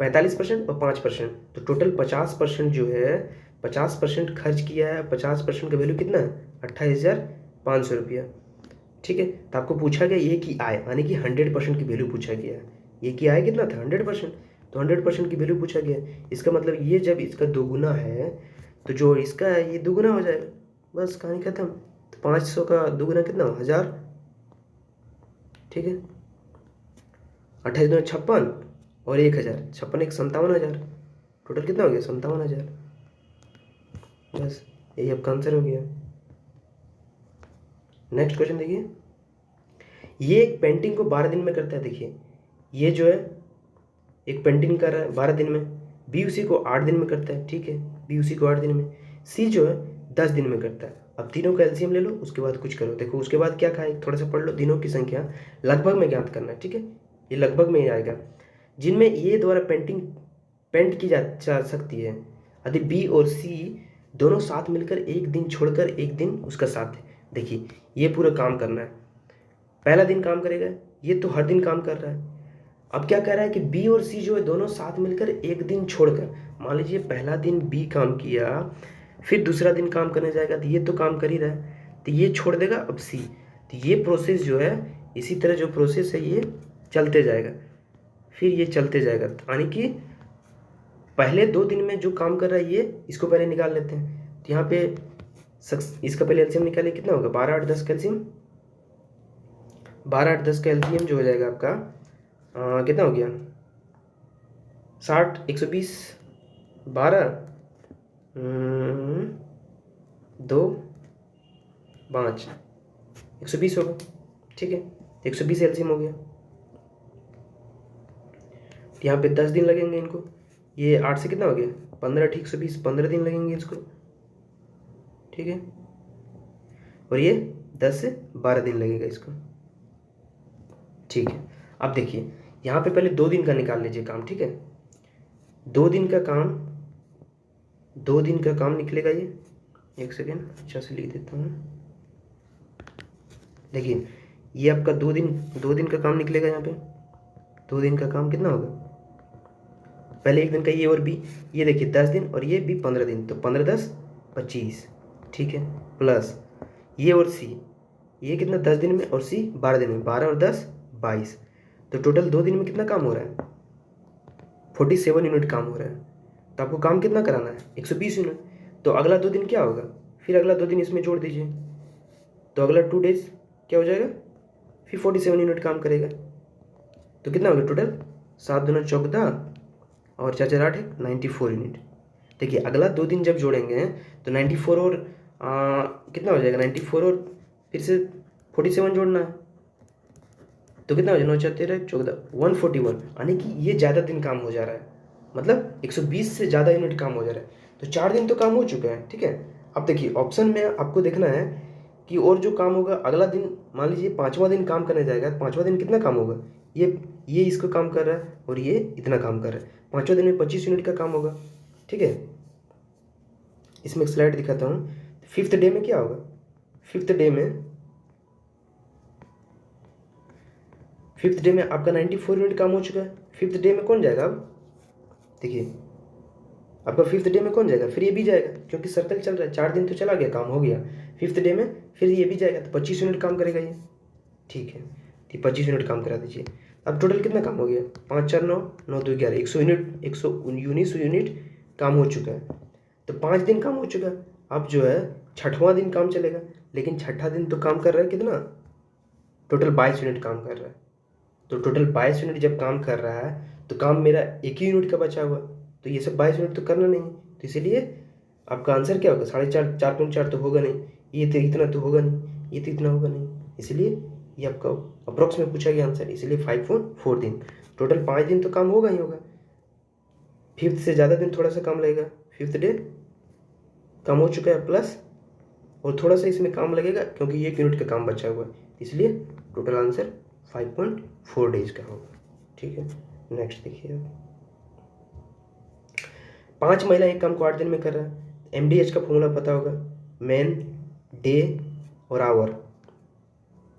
45% और 5%, तो टोटल 50% जो है, 50% खर्च किया है, 50% का वैल्यू कितना है 28,500 रुपया, ठीक है। तो आपको पूछा गया ये की आय, यानी कि 100% की वैल्यू पूछा गया है। ये की आय कितना था 100%, तो 100% की वैल्यू पूछा गया। इसका मतलब ये जब इसका दोगुना है तो जो इसका है ये दोगुना हो जाएगा, बस कहानी खत्म। तो 500 का दोगुना कितना हो 1000, ठीक है, 28 दूना 56 और 1000, 56 1 57,000, टोटल कितना हो गया 57,000, बस यही आपका आंसर हो गया। नेक्स्ट क्वेश्चन देखिए, ये एक पेंटिंग को 12 दिन में करता है। देखिए ये जो है एक पेंटिंग कर रहा है 12 दिन में, बी उसी को 8 दिन में करता है, ठीक है, बी उसी को 8 दिन में, सी जो है 10 दिन में करता है। अब तीनों का एलसीएम ले लो, उसके बाद कुछ करो। देखो उसके बाद क्या खाए, थोड़ा सा पढ़ लो, दिनों की संख्या लगभग में ज्ञात करना है, ठीक है, ये लगभग में ही आएगा, जिनमें ए द्वारा पेंट की जा सकती है, यदि बी और सी दोनों साथ मिलकर एक दिन छोड़कर एक दिन उसका साथ है। देखिए ये पूरा काम करना है, पहला दिन काम करेगा, ये तो हर दिन काम कर रहा है। अब क्या कह रहा है कि बी और सी जो है दोनों साथ मिलकर एक दिन छोड़कर, मान लीजिए पहला दिन बी काम किया, फिर दूसरा दिन काम करने जाएगा तो ये तो काम कर ही रहा है, तो ये छोड़ देगा अब सी। तो ये प्रोसेस जो है, इसी तरह जो प्रोसेस है ये चलते जाएगा, फिर ये चलते जाएगा, यानी कि पहले 2 दिन में जो काम कर रहा है ये, इसको पहले निकाल लेते हैं। तो यहाँ पे इसका पहले एलसीएम निकाले, कितना होगा 12 8 10 का एलसीएम, 12 8 10 का एलसीएम जो हो जाएगा आपका कितना हो गया 60 120 12 2 5 120 होगा, ठीक है। 120 एलसीएम हो गया। यहाँ पे 10 दिन लगेंगे इनको, ये 8 से कितना हो गया 15 ठीक 120, 15 दिन लगेंगे इसको, ठीक है। और ये 10 से 12 दिन लगेगा इसको, ठीक है। अब देखिए यहाँ पे पहले 2 दिन का निकाल लीजिए काम, ठीक है। 2 दिन का काम, 2 दिन का काम निकलेगा ये, एक सेकेंड अच्छा से लिख देता हूँ। देखिए ये आपका 2 दिन का काम निकलेगा यहाँ पे। 2 दिन का काम कितना होगा, पहले 1 दिन का ये और बी, ये देखिए 10 दिन और ये भी 15 दिन, तो 15 10 25, ठीक है। प्लस ये और सी, ये कितना 10 दिन में और सी 12 दिन में, 12 और 10 22, तो टोटल 2 दिन में कितना काम हो रहा है 47 यूनिट काम हो रहा है। तो आपको काम कितना कराना है 120 यूनिट। तो अगला 2 दिन क्या होगा, फिर अगला 2 दिन इसमें जोड़ दीजिए, तो अगला 2 डेज क्या हो जाएगा, फिर 47 यूनिट काम करेगा। तो कितना हो गया टोटल 7 दूना 14 और 4 4 8 94 यूनिट। देखिए अगला 2 दिन जब जोड़ेंगे तो 94 और कितना हो जाएगा 94 और फिर से 47 जोड़ना है, तो कितना हो जाएगा 9 4 13 14 141, यानी कि ये ज़्यादा दिन काम हो जा रहा है, मतलब 120 से ज़्यादा यूनिट काम हो जा रहा है। तो 4 दिन तो काम हो चुका है, ठीक है। अब देखिए ऑप्शन में आपको देखना है कि और जो काम होगा अगला दिन, मान लीजिए 5वां दिन काम करने जाएगा, 5वां दिन कितना काम होगा, ये इसको काम कर रहा है और ये इतना काम कर रहा है, 5वें दिन में 25 यूनिट का काम होगा, ठीक है। इसमें एक स्लाइड दिखाता हूँ। 5th डे में क्या होगा, 5th डे में आपका 94 यूनिट काम हो चुका है। 5th डे में कौन जाएगा, अब देखिए आपका 5th डे में कौन जाएगा, फिर ये भी जाएगा, क्योंकि सर्कल चल रहा है, 4 दिन तो चला गया काम हो गया। 5th डे में फिर ये भी जाएगा, तो 25 यूनिट काम करेगा ये, ठीक है। तो 25 यूनिट काम करा दीजिए। अब टोटल कितना काम हो गया 5 4 9 9 2 11 100 यूनिट, 119 यूनिट काम हो चुका है। तो 5 दिन काम हो चुका है। अब जो है 6वां दिन काम चलेगा, लेकिन 6ठा दिन तो काम कर रहा है कितना, टोटल 22 यूनिट काम कर रहा है। तो टोटल 22 यूनिट जब काम कर रहा है तो काम मेरा 1 ही यूनिट का बचा हुआ, तो ये सब 22 यूनिट तो करना नहीं, तो इसीलिए आपका आंसर क्या होगा 4.5 4.4 तो होगा नहीं, ये तो इतना तो होगा नहीं, ये तो इतना होगा नहीं, इसलिए ये आपका अप्रोक्स में पूछा गया आंसर, इसलिए 5.4 दिन। टोटल 5 दिन तो काम होगा ही होगा, 5th से ज़्यादा दिन थोड़ा सा काम लगेगा, 5th डे काम हो चुका है प्लस और थोड़ा सा इसमें काम लगेगा क्योंकि 1 यूनिट का काम बचा हुआ है, इसलिए टोटल आंसर 5.4 डेज का होगा, ठीक है। नेक्स्ट देखिए, 5 महिला एक काम को 8 दिन में कर रहा है। MDH का फॉर्मूला पता होगा, मैन डे और आवर,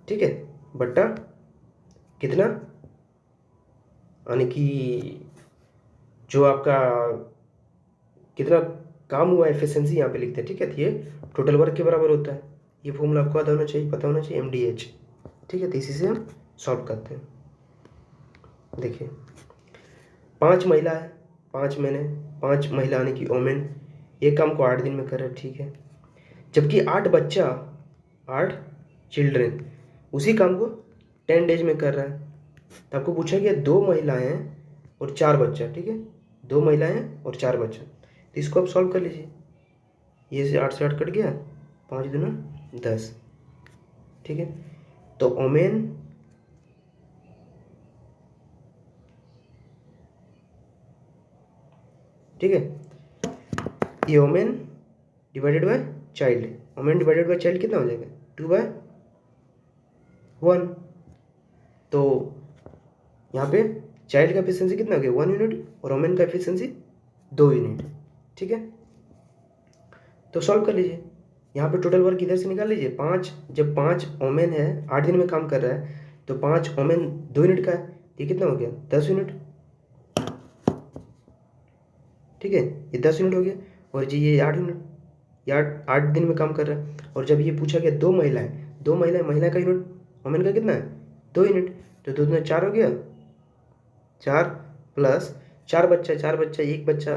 ठीक है, बट्टा कितना, यानी कि जो आपका कितना काम हुआ एफिशिएंसी यहाँ पे लिखते हैं, ठीक है। तो ये टोटल वर्क के बराबर होता है, ये फॉर्मूला आपको आता होना चाहिए, पता होना चाहिए MDH, ठीक है। तो इसी से हम सॉल्व करते हैं। देखिए 5 महिला है, 5 महिला यानी कि ओमेन एक काम को 8 दिन में कर रहा है, ठीक है। जबकि 8 बच्चा 8 चिल्ड्रेन उसी काम को 10 डेज में कर रहा है। तो आपको पूछा गया 2 महिलाएं और 4 बच्चा, ठीक है, 2 महिलाएं और 4 बच्चा, तो इसको आप सॉल्व कर लीजिए। ये से 8 कट गया, 5 दूना 10, ठीक है। तो ओमेन ठीक है, ये omen divided by child, omen divided by child कितना हो जाएगा 2/1। तो यहाँ पे चाइल्ड का एफिशिएंसी कितना हो गया 1 यूनिट और ओमेन का एफिशिएंसी 2 यूनिट, ठीक है। तो सॉल्व कर लीजिए, यहाँ पे टोटल वर्क इधर से निकाल लीजिए। 5 जब 5 ओमेन है 8 दिन में काम कर रहा है, तो 5 ओमेन 2 यूनिट का है, ये कितना हो गया 10 यूनिट, ठीक है, ये 10 यूनिट हो गया, और जी ये 8 यूनिट, ये 8 दिन में काम कर रहा है। और जब ये पूछा गया दो महिलाएं, महिला का यूनिट वोमेन का कितना है 2 यूनिट, तो 2 में 4 हो गया, 4 प्लस 4 बच्चा एक बच्चा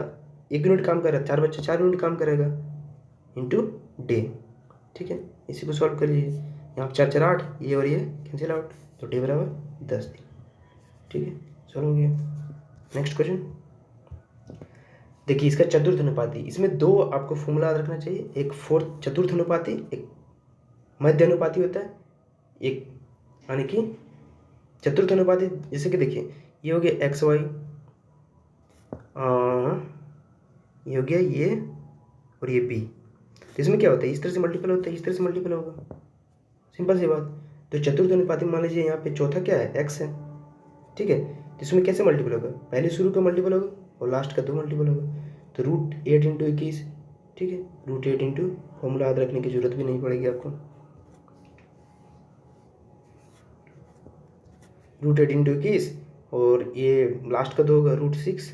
1 यूनिट काम कर रहा है, 4 बच्चा 4 यूनिट काम करेगा इंटू डे। ठीक है, इसी को सॉल्व कर लीजिए। यहाँ 4 4 8, ये और ये कैंसिल आउट, तो डे बराबर 10 दिन। ठीक है, सॉल्व हो गया। नेक्स्ट क्वेश्चन देखिए, इसका चतुर्थ अनुपाती, इसमें 2 आपको फॉर्मूला याद रखना चाहिए, एक फोर्थ चतुर्थ अनुपाती, एक मध्य अनुपाती होता है, एक यानी कि चतुर्थ अनुपाती। जैसे कि देखिए ये हो गया एक्स वाई, ये हो गया ये, और ये बी। तो इसमें क्या होता है, इस तरह से मल्टीपल होता है, इस तरह से मल्टीपल होगा, सिंपल सी बात। तो चतुर्थ अनुपाती मान लीजिए यहाँ पे चौथा क्या है एक्स है, ठीक है, तो इसमें कैसे मल्टीपल होगा, पहले शुरू का मल्टीपल होगा और लास्ट का 2 मल्टीपल होगा, तो √8 इंटू 21। ठीक है, √8 इंटू, फॉर्मूला याद रखने की जरूरत भी नहीं पड़ेगी आपको, √8 इंटू 21, और ये लास्ट का 2 होगा √6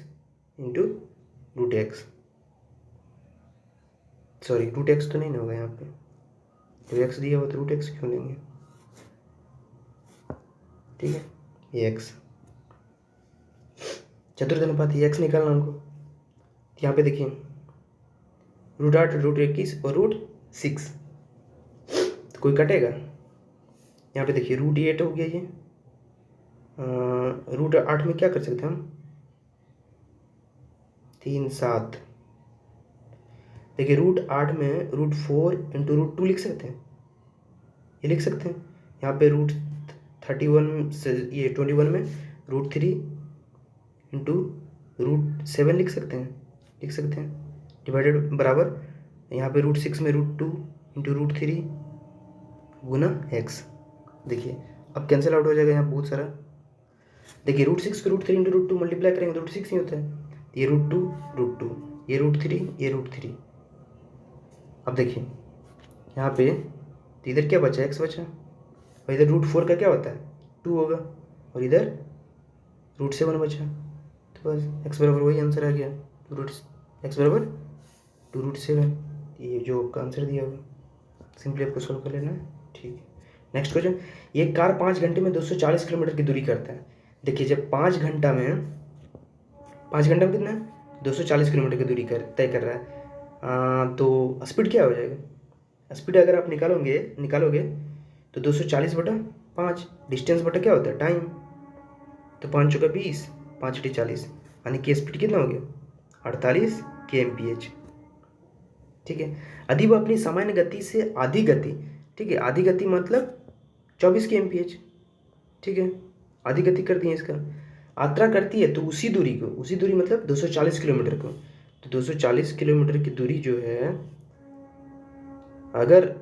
इंटू √x, सॉरी √x तो नहीं ना होगा यहाँ पे, तो x दिया हुआ तो √x क्यों लेंगे। ठीक है, ये x चतुर्थ अनुपात ये x निकालना हमको। यहाँ पे देखिए √8 √21 और √6, तो कोई कटेगा। यहाँ पे देखिए √8 हो गया ये, √8 में क्या कर सकते हैं हम, 3 7। देखिए √8 में √4 इंटू √2 लिख सकते हैं, ये लिख सकते हैं। यहाँ पे √31 से ये 21 में √3 इंटू √7 लिख सकते हैं, डिवाइडेड बराबर यहाँ पे √6 में √2 इंटू √3 गुना x। देखिए अब कैंसिल आउट हो जाएगा यहाँ बहुत सारा। देखिए √6 को √3 इंटू √2 मल्टीप्लाई करेंगे तो √6 ही होता है, ये √2 ये √3 ये √3। अब देखिए यहाँ पे तो इधर क्या बचा, x बचा, और इधर √4 का क्या होता है 2 होगा, और इधर √7 बचा, तो बस x बराबर वही आंसर आ गया, x बराबर 2√7। ये जो आपका आंसर दिया होगा, सिंपली आपको सोल्व कर लेना है। ठीक है, नेक्स्ट क्वेश्चन, ये कार 5 घंटे में 240 किलोमीटर की दूरी करता है। देखिए जब 5 घंटा में कितना है 240 किलोमीटर की दूरी तय कर रहा है, तो स्पीड क्या हो जाएगा, स्पीड अगर आप निकालोगे तो 240/5, डिस्टेंस बटा क्या होता है टाइम, तो 5 चौका 20, 5 × 40, यानी कि स्पीड कितना हो गया 48 kmph। ठीक है, यदि वह अपनी सामान्य गति से आधी गति, ठीक है, आधी गति मतलब 24 kmph, ठीक है, आधी गति करती है इसका, यात्रा करती है, तो उसी दूरी मतलब 240 किलोमीटर को, तो 240 किलोमीटर की दूरी जो है, अगर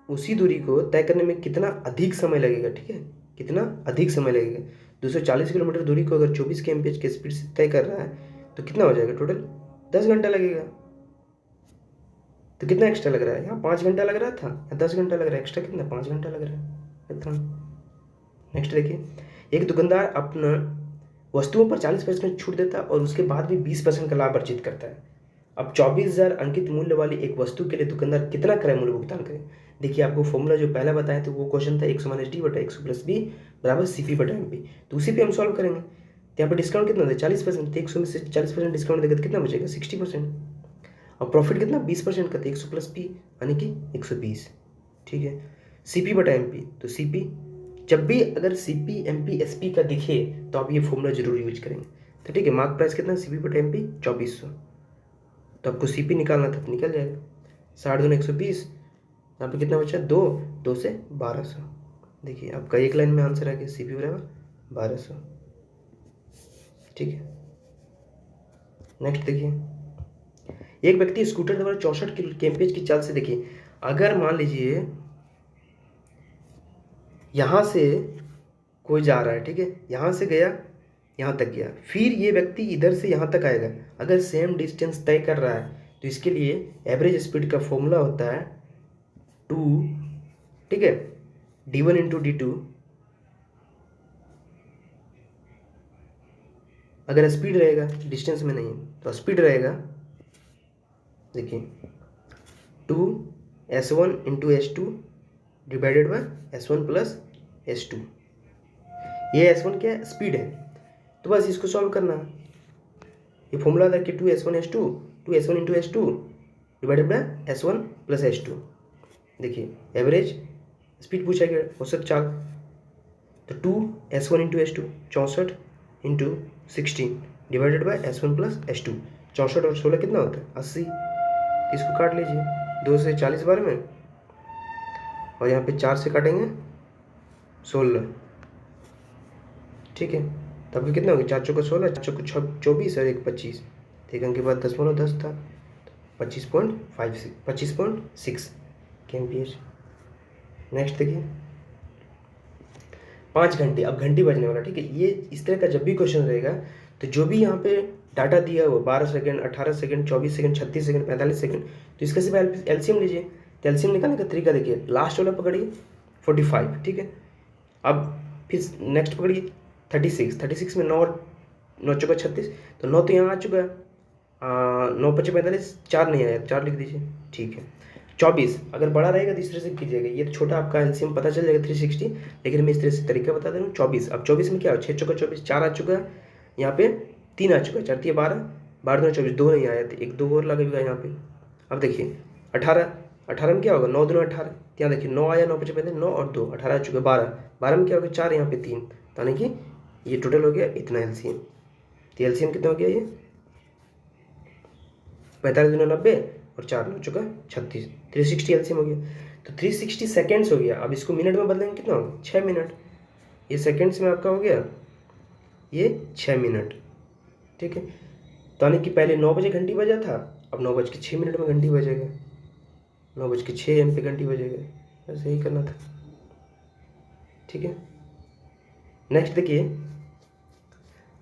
उसी दूरी को तय करने में कितना अधिक समय लगेगा, ठीक है, कितना अधिक समय लगेगा, 240 किलोमीटर दूरी को अगर 24 kmph के स्पीड से तय कर रहा है, तो कितना हो जाएगा टोटल 10 घंटा लगेगा। तो कितना एक्स्ट्रा लग रहा है, यहाँ 5 घंटा लग रहा था, यहाँ 10 घंटा लग रहा है, एक्स्ट्रा कितना 5 घंटा लग रहा है इतना। नेक्स्ट देखिए, एक दुकानदार अपना वस्तुओं पर 40% छूट देता है और उसके बाद भी 20% का लाभ अर्जित करता है। अब 24,000 अंकित मूल्य वाली एक वस्तु के लिए दुकानदार कितना क्रय मूल्य भुगतान करे। देखिए आपको फॉर्मूला जो पहला बताया था वो क्वेश्चन था 100 - d बटा 100 + b बराबर CP/MP, तो उसी पे हम सॉल्व करेंगे। तो यहाँ पे डिस्काउंट कितना था 40%, तो 100 में से 40% डिस्काउंट देगा तो कितना बचेगा 60%, और प्रॉफिट कितना 20% का था 100 + p यानी कि 120। ठीक है, CP/MP, तो CP जब भी अगर CP MP SP का दिखे तो आप ये फॉर्मूला जरूर यूज करेंगे। तो ठीक है, मार्क प्राइस कितना CP/MP 2400, तो आपको CP निकालना था तो निकल जाएगा 60 दूनी 120, यहाँ पे कितना बचा 2 से 1200। देखिए आपका एक लाइन में आंसर आ गया CP बराबर 1200। ठीक है, नेक्स्ट देखिए, एक व्यक्ति स्कूटर द्वारा 64 kmph की चाल से, देखिए अगर मान लीजिए यहाँ से कोई जा रहा है, ठीक है, यहाँ से गया यहाँ तक गया, फिर ये व्यक्ति इधर से यहाँ तक आएगा, अगर सेम डिस्टेंस तय कर रहा है तो इसके लिए एवरेज स्पीड का फॉर्मूला होता है 2, ठीक है, d1 × d2। अगर स्पीड रहेगा डिस्टेंस में नहीं तो स्पीड रहेगा, देखिए 2s1 into S2 divided by S1 plus S2। ये S1 क्या है, स्पीड है। तो बस इसको सॉल्व करना है। ये फॉर्मूला था कि 2s1 into S2 divided by S1 plus S2। देखिए एवरेज स्पीड पूछा गया, औसत चाल। तो 2s1 into S2 64 into 16 divided by S1 plus S2। 64 और 16 कितना होता है, 80। तो इसको काट लीजिए 2 से 40 बार में, और यहाँ पे 4 से काटेंगे 16। ठीक है, तब कितना हो गया, 4 चौका 16, 4 चौका 24 और 1 25। तो एक अंक के बाद 10.10 था, 25.56 25.6 kmph। नेक्स्ट देखिए 5 घंटे, अब घंटी बजने वाला। ठीक है, ये इस तरह का जब भी क्वेश्चन रहेगा तो जो भी यहाँ पे डाटा दिया हो 12 second, 18 second, 24 second, 36 second, 45 second, तो इसका सिर्फ एलसीएम लीजिए। तो एलसीएम निकालने का तरीका देखिए, लास्ट वाला पकड़िए 45। ठीक है, अब फिर नेक्स्ट पकड़िए 36 में 9 चौका 36, तो 9 तो यहाँ आ चुका है, 9 5 45, 4 नहीं आया, 4 लिख दीजिए। ठीक है, 24 अगर बड़ा रहेगा तो इस तरह से कीजिएगा, ये छोटा आपका एलसीएम पता चल जाएगा 360, लेकिन मैं इस तरह से तरीका बता दे रहा हूँ। 24, अब 24 में क्या हो, 6 चौका 24, 4 आ चुका है, यहाँ पे 3 आ चुका है, 4 3 12, 12 2 24, 2 नहीं आया तो 1 2 और लगेगा यहाँ पे। अब देखिए 18 में क्या होगा, 9 2 18, यहाँ देखिए 9 आया, 9 5 35, 9 और 2 18 आ चुका है, 12 में क्या होगा, 4 यहाँ पे 3, यानी कि ये टोटल हो गया इतना एलसीएम। तो एलसीएम कितना हो गया, ये 45 दूनी 90 और 4 9 चुका 36, 360 एलसीएम हो गया। तो 360 सेकेंड्स हो गया। अब इसको मिनट में बदलेंगे कितना होगा, 6 मिनट। ये सेकेंड्स में आपका हो गया ये 6 मिनट। ठीक है, तो यानी कि पहले 9 बजे घंटी बजा था, अब 9:06 में घंटी बजेगा, 9:06 AM पे घंटी बजेगा। ऐसे ही करना था। ठीक है, नेक्स्ट देखिए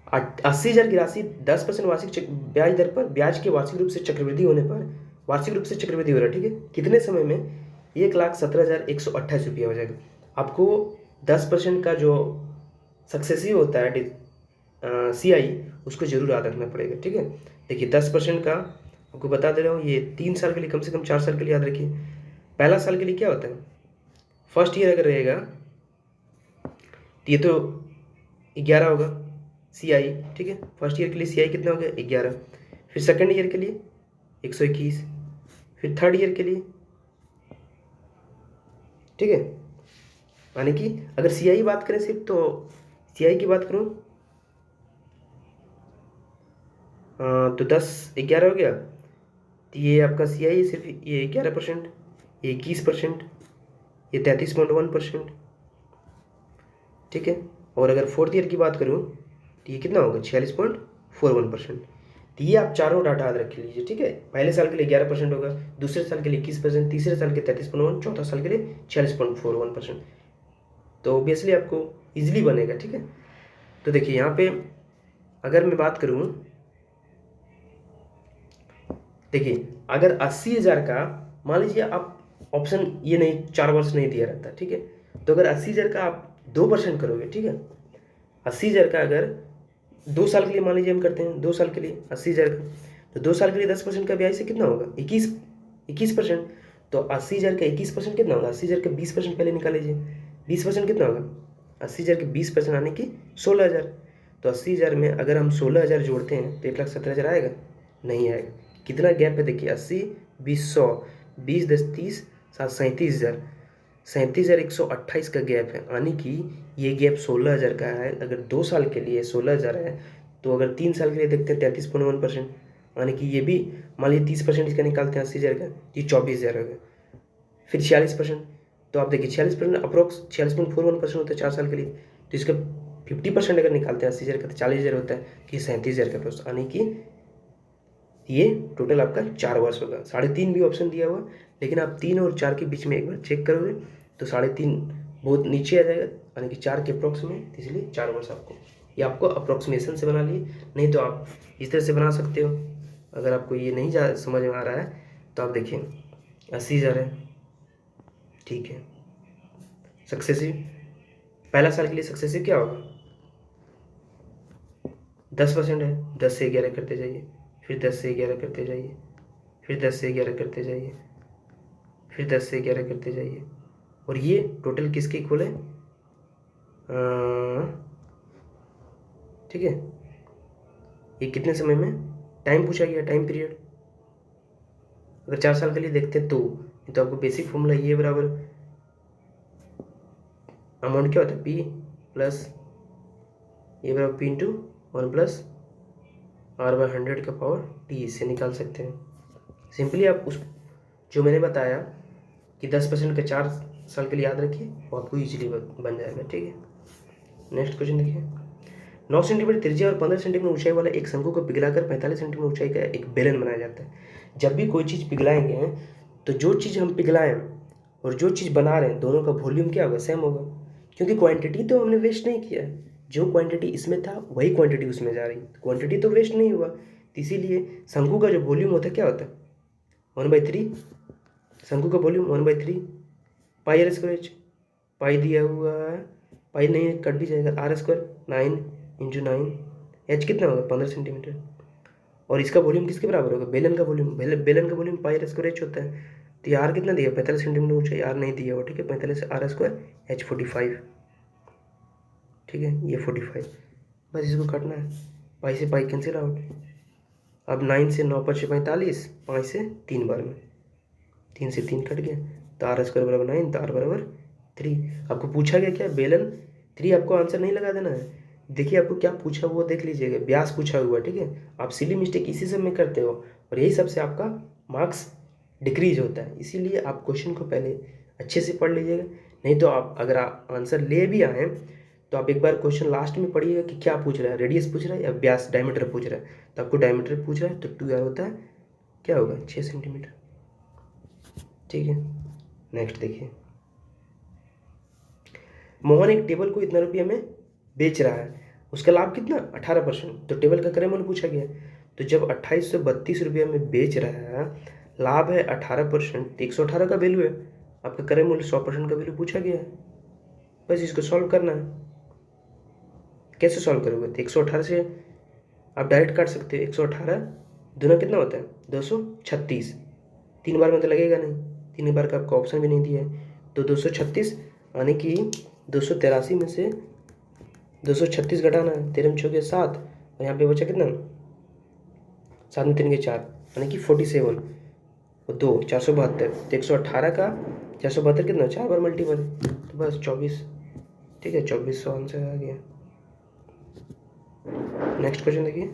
80,000 की राशि 10% वार्षिक ब्याज दर पर, ब्याज के वार्षिक रूप से चक्रवृद्धि होने पर, वार्षिक रूप से चक्रवृद्धि हो रहा है। ठीक है, कितने समय में 1,17,128 रुपया हो जाएगा। आपको 10% का जो सक्सेसिव होता है CI, उसको जरूर याद रखना पड़ेगा। ठीक है, देखिए 10% का आपको बता दे रहा हूँ, ये 3 साल के लिए, कम से कम 4 साल के लिए याद रखिए। पहला साल के लिए क्या होता है, फर्स्ट ईयर अगर रहेगा तो ये तो 11 होगा CI। ठीक है, फर्स्ट ईयर के लिए CI कितना हो गया, 11। फिर सेकंड ईयर के लिए 121, फिर थर्ड ईयर के लिए। ठीक है, यानी कि अगर CI बात करें सिर्फ, तो CI की बात करूँ तो 10 11 हो गया, तो ये आपका CI सिर्फ ये 11%, ये 21%, ये 33.1%। ठीक है, और अगर फोर्थ ईयर की बात करूँ तो ये कितना होगा, 46.41%। तो ये आप चारों डाटा याद रख लीजिए। ठीक है, पहले साल के लिए 11% होगा, दूसरे साल के लिए 21%, तीसरे साल के 33.1, चौथा साल के लिए 46.41%। तो ऑब्वियसली आपको इजीली बनेगा। ठीक है, तो देखिए यहाँ पे अगर मैं बात करूँ, देखिए अगर 80,000 का, मान लीजिए आप ऑप्शन ये नहीं, 4 वर्ष नहीं दिया रहता। ठीक है, तो अगर 80,000 का आप 2% करोगे, ठीक है, 80,000 का अगर 2 साल के लिए मान लीजिए हम करते हैं, 2 साल के लिए 80,000 का, तो 2 साल के लिए 10% का ब्याज से कितना होगा, 21%। तो 80,000 का 21% कितना होगा, 80,000 का 20% पहले निकाल लीजिए, 20% कितना होगा, 80,000 के 20% आने की 16,000। तो 80,000 में अगर हम 16,000 जोड़ते हैं तो 1,17,000 आएगा, नहीं आएगा। कितना गैप है देखिए, 80 20 100, 20 10 30 7 37,000, 37,128 का गैप है, यानी कि ये गैप 16,000 का है। अगर 2 साल के लिए 16,000 है, तो अगर 3 साल के लिए देखते हैं 33.1%, यानी कि ये भी मान लीजिए 30% इसका निकालते हैं 80,000 का, ये 24,000 होगा। फिर 46%, तो आप देखिए 46% अप्रोक्स 46.41% होता है 4 साल के लिए। तो इसका 50% अगर निकालते हैं 80,000 का तो 40,000 होता है, कि 37,000 का प्लस, यानी कि ये टोटल आपका 4 वर्ष होगा। 3.5 भी ऑप्शन दिया हुआ, लेकिन आप 3 और 4 के बीच में एक बार चेक करोगे तो 3.5 बहुत नीचे आ जाएगा, यानी कि 4 के अप्रोक्स में, इसलिए 4 वर्ष आपको, ये आपको अप्रोक्सीमेशन से बना लिए। नहीं तो आप इस तरह से बना सकते हो। अगर आपको ये नहीं समझ में आ रहा है तो आप देखिए 80,000 है। ठीक है, सक्सेसिव पहला साल के लिए सक्सेसिव क्या होगा, 10% है, 10 से 11 करते जाइए, फिर 10 से 11 करते जाइए, फिर 10 से 11 करते जाइए, फिर 10 से 11 करते जाइए। और ये टोटल किसके इक्वल है? ठीक है, ये कितने समय में टाइम पूछा गया, टाइम पीरियड। अगर 4 साल के लिए देखते हैं तो आपको बेसिक फॉर्मूला ये बराबर अमाउंट क्या होता है, पी प्लस ये बराबर पी इंटू 1 प्लस R/100 का पावर टी, इससे निकाल सकते हैं। सिंपली आप उस जो मैंने बताया कि 10% का 4 साल के लिए याद रखिए, वो आपको ईजिली बन जाएगा। ठीक है, नेक्स्ट क्वेश्चन देखिए। 9 सेंटीमीटर त्रिज्या और 15 सेंटीमीटर ऊंचाई वाला एक शंकु को पिघलाकर 45 सेंटीमीटर ऊंचाई का एक बेलन बनाया जाता है। जब भी कोई चीज़ पिघलाएंगे तो जो चीज़ हम पिघलाएं और जो चीज़ बना रहे हैं दोनों का वॉल्यूम क्या होगा, सेम होगा, क्योंकि क्वांटिटी तो हमने वेस्ट नहीं किया है। जो क्वांटिटी इसमें था वही क्वांटिटी उसमें जा रही, क्वांटिटी तो वेस्ट नहीं हुआ। इसीलिए शंकु का जो वॉल्यूम होता है क्या होता है, 1/3। शंकु का वॉल्यूम 1/3 पाई r²। पाई दिया हुआ है, पाई नहीं कट भी जाएगा, r², 9 × 9। h कितना होगा, 15 सेंटीमीटर। और इसका वॉल्यूम किसके बराबर होगा, बेलन का वॉल्यूम। बेलन का वॉल्यूम पाई r² h होता है। तो ये r कितना दिया, 45 सेंटीमीटर ऊंचाई, r नहीं दिया हुआ। ठीक है, 45 r², h 45। ठीक है, ये 45। बस इसको काटना है, पाई से पाई कैंसिल आउट। अब 9 से 9 × 5 = 45, 5 से 3 बार में 3 से 3 कट गया, तो r² बराबर 9, तो r बराबर 3। आपको पूछा गया क्या, बेलन 3। आपको आंसर नहीं लगा देना है। देखिए आपको क्या पूछा वो देख लीजिएगा, व्यास पूछा हुआ। ठीक है, आप सिली मिस्टेक इसी सब में करते हो और यही सबसे आपका मार्क्स डिक्रीज होता है। इसीलिए आप क्वेश्चन को पहले अच्छे से पढ़ लीजिएगा। नहीं तो आप अगर आप आंसर ले भी आए तो आप एक बार क्वेश्चन लास्ट में पढ़िएगा कि क्या पूछ रहा है, रेडियस पूछ रहा है या व्यास डायमीटर पूछ रहा है। तो आपको डायमीटर पूछ रहा है तो 2r होता है, क्या होगा, 6 सेंटीमीटर। ठीक है, नेक्स्ट देखिए। मोहन एक टेबल को इतना रुपये में बेच रहा है, उसका लाभ कितना, 18%। तो टेबल का क्रय मूल्य पूछा गया। तो जब 2832 रुपये में बेच रहा है, लाभ है 18%, तो 118 का वैल्यू है। आपका क्रय मूल्य 100% का वैल्यू पूछा गया है। बस इसको सॉल्व करना है। कैसे सॉल्व करोगे, तो 118 से आप डायरेक्ट काट सकते हो। 118 दूना कितना होता है, 236। 3 बार में तो लगेगा नहीं, 3 बार का आपका ऑप्शन भी नहीं दिया है। तो 236 यानी कि 283 में से 236 घटाना है, 13 × 4 = 7, और यहाँ पे बचा कितना, 7 में 3 × 4 यानी कि 47 और 2 472। तो 118 का 472 कितना, 4 बार मल्टीपल, तो बस 24। ठीक है, 2400 आंसर आ गया। नेक्स्ट क्वेश्चन देखिए।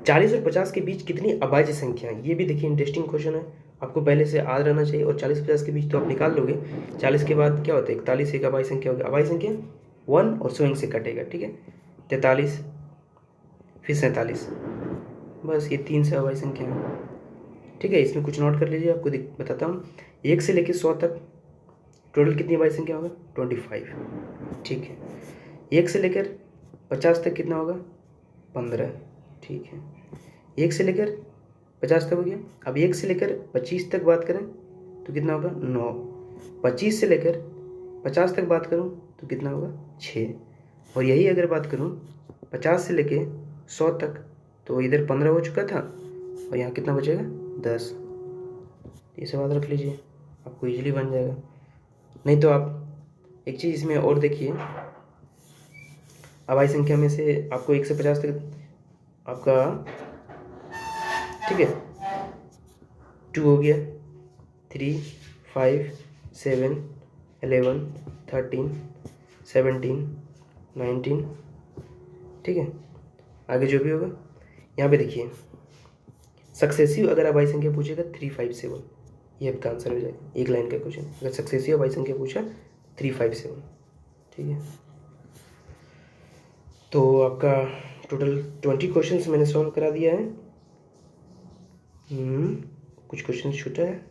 40 और 50 के बीच कितनी अभाज्य संख्या है। ये भी देखिए इंटरेस्टिंग क्वेश्चन है, आपको पहले से याद रहना चाहिए। और 40-50 के बीच तो आप निकाल लोगे। 40 के बाद क्या होता है, 41 एक अभाज्य संख्या होगी। अभाज्य संख्या 1 और स्वयं से कटेगा। ठीक है, 43 फिर 47, बस ये 3 से अभाज्य संख्या है। ठीक है, इसमें कुछ नोट कर लीजिए, आपको बताता हूँ। 1 से लेकर 100 तक टोटल कितनी अभाज्य संख्या होगा, 25। ठीक है, 1 से लेकर 50 तक कितना होगा, 15। ठीक है, 1 से लेकर 50 तक हो गया। अब 1 से लेकर 25 तक बात करें तो कितना होगा, 9। 25 से लेकर 50 तक बात करूं तो कितना होगा, 6। और यही अगर बात करूं 50 से लेकर 100 तक, तो इधर 15 हो चुका था और यहाँ कितना बचेगा, 10। ये सब याद रख लीजिए, आपको इजीली बन जाएगा। नहीं तो आप एक चीज़ इसमें और देखिए, अभाज्य संख्या में से आपको 1 से 50 तक आपका, ठीक है, 2 हो गया, 3, 5, 7, 11, 13, 17, 19। ठीक है, आगे जो भी होगा यहाँ पे देखिए, सक्सेसिव अगर अभाज्य संख्या पूछेगा 357, ये आपका आंसर हो जाएगा। एक लाइन का क्वेश्चन, अगर सक्सेसिव अभाज्य संख्या पूछा 357। ठीक है, तो आपका टोटल 20 क्वेश्चंस मैंने सॉल्व करा दिया है। कुछ क्वेश्चन छूटा है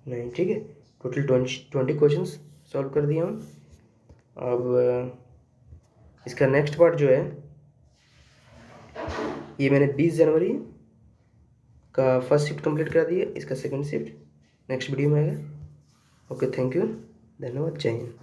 नहीं। ठीक है, टोटल 20 क्वेश्चंस सॉल्व कर दिया हूँ। अब इसका नेक्स्ट पार्ट जो है, ये मैंने 20 जनवरी का फर्स्ट शिफ्ट कंप्लीट करा दिया, इसका सेकंड शिफ्ट नेक्स्ट वीडियो में आएगा। ओके, थैंक यू, धन्यवाद, जय हिंद।